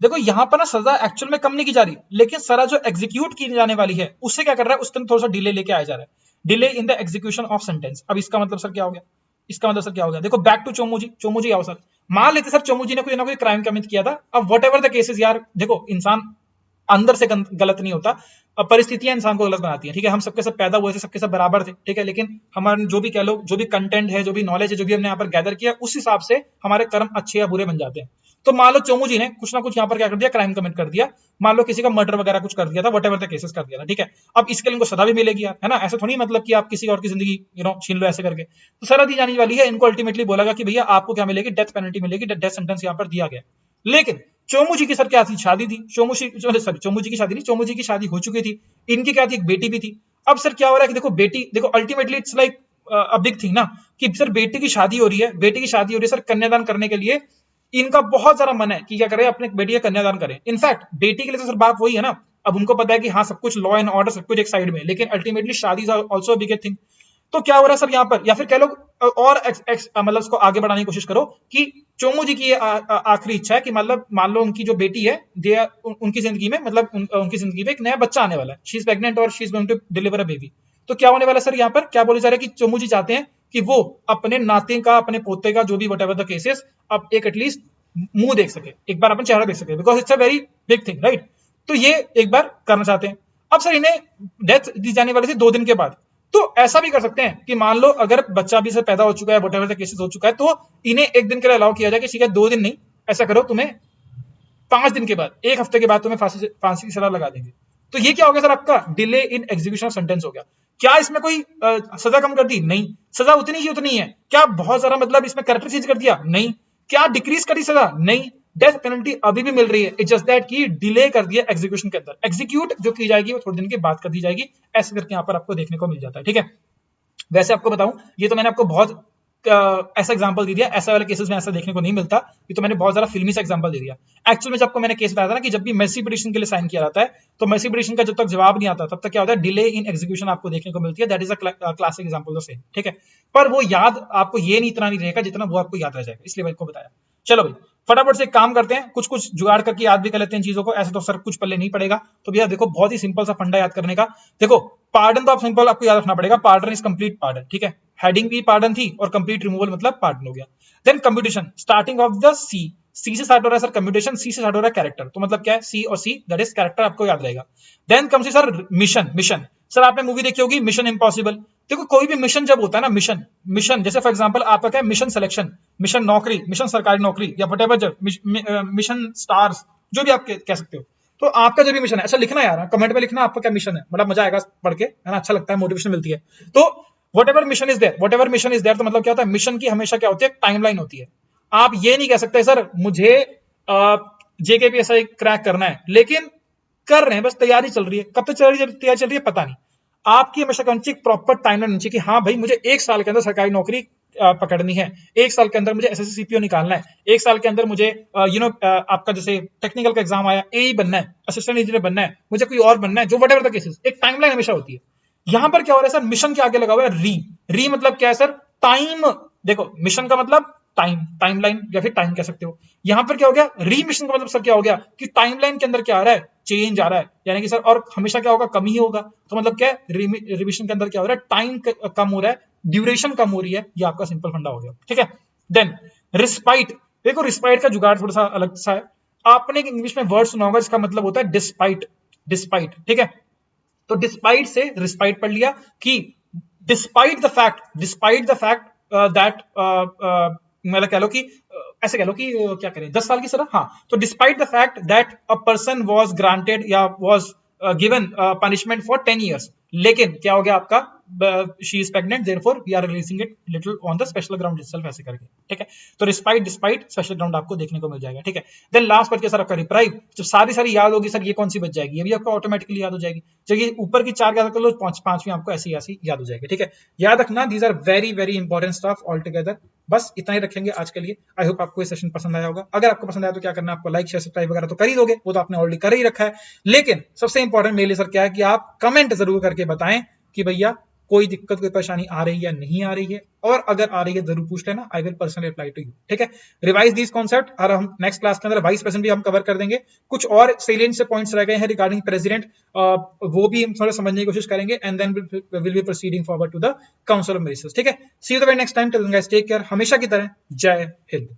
देखो यहाँ पर ना सजा एक्चुअल में कम नहीं की जा रही, लेकिन सजा जो एग्जीक्यूट की जाने वाली है उससे क्या कर रहा है, उसके अंदर थोड़ा सा डिले लेके आया जा रहा है, delay in the execution of sentence. अब इसका मतलब सर क्या हो गया, इसका मतलब सर क्या हो गया, देखो बैक टू चोमू जी आओ सर, मान लेते सर चोमू जी ने कोई ना कोई क्राइम कमिट किया था। अब वट एवर द केसेस यार, देखो इंसान अंदर से गलत नहीं होता, अब परिस्थितियां इंसान को गलत बनाती हैं, ठीक है। हम सबके सब पैदा हुए थे, सबके सब बराबर थे, ठीक है, लेकिन हमारे जो भी कह लो, जो भी कंटेंट है, जो भी नॉलेज है, जो भी हमने यहाँ पर गैदर किया, उस हिसाब से हमारे कर्म अच्छे या बुरे बन जाते हैं। तो मान लो चोमू जी ने कुछ ना कुछ यहाँ पर क्या कर दिया, क्राइम कमिट कर दिया, मान लो किसी का मर्डर वगैरह कुछ कर दिया था, वट एवर द केसेस कर दिया था, ठीक है। अब इसके लिए इनको सजा भी मिलेगी यार, है ना, ऐसा थोड़ी मतलब कि आप किसी और की जिंदगी छीन लो ऐसे करके, तो सजा दी जाने वाली है। इनको अल्टीमेटली बोला कि भैया आपको क्या मिलेगी, डेथ पेनल्टी मिलेगी, डेथ सेंटेंस यहाँ पर दिया गया। लेकिन चोमू जी की सर क्या थी, शादी थी, चोमू जी की शादी नहीं, चोमू जी की शादी हो चुकी थी, इनकी क्या थी, एक बेटी भी थी। अब सर क्या हो रहा है कि देखो बेटी, देखो ultimately it's like a big thing ना, कि सर बेटी की शादी हो रही है, बेटी की शादी हो रही है, सर कन्यादान करने के लिए इनका बहुत सारा मन है कि क्या करें, अपने बेटी का कन्यादान करें। इनफैक्ट बेटी के लिए तो सर बात वही है ना, अब उनको पता है कि हाँ सब कुछ लॉ एंड ऑर्डर सब कुछ एक साइड में, लेकिन अल्टीमेटली शादी इज आल्सो बिग थिंग। तो क्या हो रहा है सर यहाँ पर, या फिर कह लो और मतलब उसको आगे बढ़ाने की कोशिश करो कि चोमू जी की आखिरी इच्छा है कि मतलब मान लो उनकी जो बेटी है, उनकी जिंदगी में मतलब उनकी जिंदगी में एक नया बच्चा आने वाला है, शी इज प्रेग्नेंट और she is going to deliver a baby. तो क्या होने वाला है सर यहाँ पर, क्या बोले जा रहे हैं कि चोमू जी चाहते हैं कि वो अपने नाते का, अपने पोते का, जो भी वट एवर द केसेस, अब एक एटलीस्ट मुंह देख सके, एक बार अपन चेहरा देख सके, because it's a very big thing, right. तो ये एक बार करना चाहते हैं। अब सर इन्हें डेथ दी जाने वाली थी 2 दिन के बाद, तो ऐसा भी कर सकते हैं कि मान लो अगर बच्चा भी सर पैदा हो चुका है, वट एवर द केसेस हो चुका है, तो इन्हें 1 दिन के लिए अलाउ किया जाए कि ठीक है 2 दिन नहीं, ऐसा करो तुम्हें 5 दिन के बाद, 1 हफ्ते के बाद तुम्हें फांसी की सजा लगा देंगे। तो ये क्या हो गया सर, आपका delay in execution of sentence हो गया। क्या इसमें कोई सजा कम कर दी, नहीं, सजा उतनी ही उतनी है। क्या बहुत सारा मतलब इसमें कैरेक्टर चेंज कर दिया, नहीं। क्या डिक्रीज करी सजा, नहीं। डेथ पेनल्टी अभी भी मिल रही है, इट्स जस्ट दैट कि डिले कर दिया एग्जीक्यूशन के अंदर, एग्जीक्यूट जो की जाएगी वो थोड़े दिन के बाद कर दी जाएगी, ऐसे करके यहाँ पर आपको देखने को मिल जाता है, ठीक है। वैसे आपको बताऊं, ये तो मैंने आपको बहुत ऐसा एग्जांपल दे दिया, ऐसा वाले केसेस में ऐसा देखने को नहीं मिलता, ये तो मैंने बहुत ज्यादा फिल्मी सा एग्जांपल दे दिया। एक्चुअल में जब आपको मैंने केस बताया था ना कि जब भी मेसी पिटीशन के लिए साइन किया जाता है, तो मेसी पिटीशन का जब तक जवाब नहीं आता तब तक क्या होता है, डिले इन एग्जीक्यूशन आपको देखने को मिलती है। That is a classic example of same, ठीक है। पर वो याद आपको ये नहीं, इतना नहीं रहेगा जितना वो आपको याद रह जाएगा, इसलिए मैंने आपको बताया। चलो भाई फटाफट से एक काम करते हैं, कुछ कुछ जुगाड़ करके याद भी कर लेते हैं चीजों को, ऐसे तो सर कुछ पल्ले नहीं पड़ेगा। तो भैया देखो बहुत ही सिंपल सा फंडा याद करने का, देखो पार्डन तो आप सिंपल आपको याद रखना पड़ेगा, पार्डन इज कंप्लीट पार्डन, ठीक है। हेडिंग भी पार्डन थी और कंप्लीट रिमूवल मतलब पार्डन हो गया। Then computation starting of the सी से स्टार्ट हो रहा है सर कंप्यूटेशन, सी से स्टार्ट हो रहा है कैरेक्टर, तो मतलब क्या है, सी और सी दैट इज कैरेक्टर, आपको याद रहेगा। Then comes sir mission, sir आपने मूवी देखी होगी मिशन इम्पॉसिबल। देखो कोई भी मिशन जब होता है ना, मिशन जैसे फॉर एग्जांपल आपका क्या है, मिशन सिलेक्शन, मिशन नौकरी, मिशन सरकारी नौकरी, या वट जब मिशन स्टार्स, जो भी आप कह सकते हो। तो आपका जो भी मिशन है, अच्छा लिखना यार, कमेंट में लिखना आपका क्या मिशन है, बड़ा मजा आएगा पढ़ के, है ना, अच्छा लगता है, मोटिवेशन मिलती है। तो whatever mission is there, तो मतलब क्या होता है, मिशन की हमेशा क्या होती है, टाइमलाइन होती है। आप ये नहीं कह सकते सर मुझे जेकेपीएसआई क्रैक करना है, लेकिन कर रहे हैं, बस तैयारी चल रही है, कब तक तैयारी चल रही है पता नहीं। आपकी हमेशा कौन सी प्रॉपर टाइमलाइन होनी चाहिए कि हाँ भाई मुझे 1 साल के अंदर सरकारी नौकरी पकड़नी है, 1 साल के अंदर मुझे एसएससी सीपीओ निकालना है, 1 साल के अंदर मुझे आपका जैसे टेक्निकल का एग्जाम आया, एई बनना है, असिस्टेंट इंजीनियर बनना है, मुझे कोई और बनना है, जो वट एवर द केसेस, एक टाइमलाइन हमेशा होती है। यहां पर क्या हो रहा है सर, मिशन के आगे लगा हुआ है री मतलब क्या है सर, टाइम। देखो मिशन का मतलब टाइमलाइन या फिर टाइम कह सकते हो। यहां पर क्या हो गया, री मिशन का मतलब सर क्या हो गया कि टाइमलाइन के अंदर क्या आ रहा है, चेंज आ रहा है, यानी कि सर और हमेशा क्या होगा, कम ही होगा। तो मतलब क्या है, रिविजन के अंदर क्या हो रहा है, टाइम कम हो रहा है, ड्यूरेशन कम हो रही है, ये आपका सिंपल फंडा हो गया, ठीक है। देन रिस्पाइट, देखो रिस्पाइट का जुगाड़ थोड़ा सा अलग सा है। आपने इंग्लिश में वर्ड सुना होगा, इसका मतलब होता है डिस्पाइट, ठीक है। तो डिस्पाइट से रिस्पाइट पढ़ लिया कि डिस्पाइट द फैक्ट दैट मतलब कह लो कि ऐसे कह लो कि क्या करें, 10 साल की सजा, हाँ। तो despite the fact that a person was granted या was given punishment for 10 years, लेकिन क्या हो गया आपका, she is pregnant, therefore we are releasing it little on the special ground itself, ऐसे करके, ठीक है। तो डिस्पाइट स्पेशल ग्राउंड आपको देखने को मिल जाएगा, ठीक है। देन लास्ट पर क्या सर आपका रिप्राइव, जब सारी याद होगी सर, ये कौन सी बच जाएगी, ये भी आपको ऑटोमेटिकली याद हो जाएगी। चलिए ऊपर की 4 याद कर लो, पांचवी आपको ऐसी याद हो जाएगी, ठीक है। याद रखना, these are very very important stuff all together. बस इतना ही रखेंगे आज के लिए। आई होप आपको ये सेशन पसंद आया होगा। अगर आपको पसंद आया तो क्या करना है, आपको लाइक शेयर सब्सक्राइब वगैरह तो कर ही दोगे, वो तो आपने ऑलरेडी कर ही रखा है। लेकिन सबसे इंपॉर्टेंट मेरे लिए सर क्या है कि आप कमेंट जरूर करके बताएं कि भैया कोई दिक्कत कोई परेशानी आ रही है या नहीं आ रही है, और अगर आ रही है जरूर पूछ लेना, I will personally apply to you. ठीक है, रिवाइज दिस कॉन्सेप्ट, और हम नेक्स्ट क्लास के अंदर वाइस प्रेसिडेंट भी हम कवर कर देंगे। कुछ और सेलिएंट से पॉइंट्स रह गए हैं रिगार्डिंग प्रेसिडेंट, वो भी हम थोड़ा समझने की कोशिश करेंगे, and then will be proceeding forward to the council of ministers. ठीक है, see you the very next time, till then guys take care, हमेशा की तरह जय हिंद।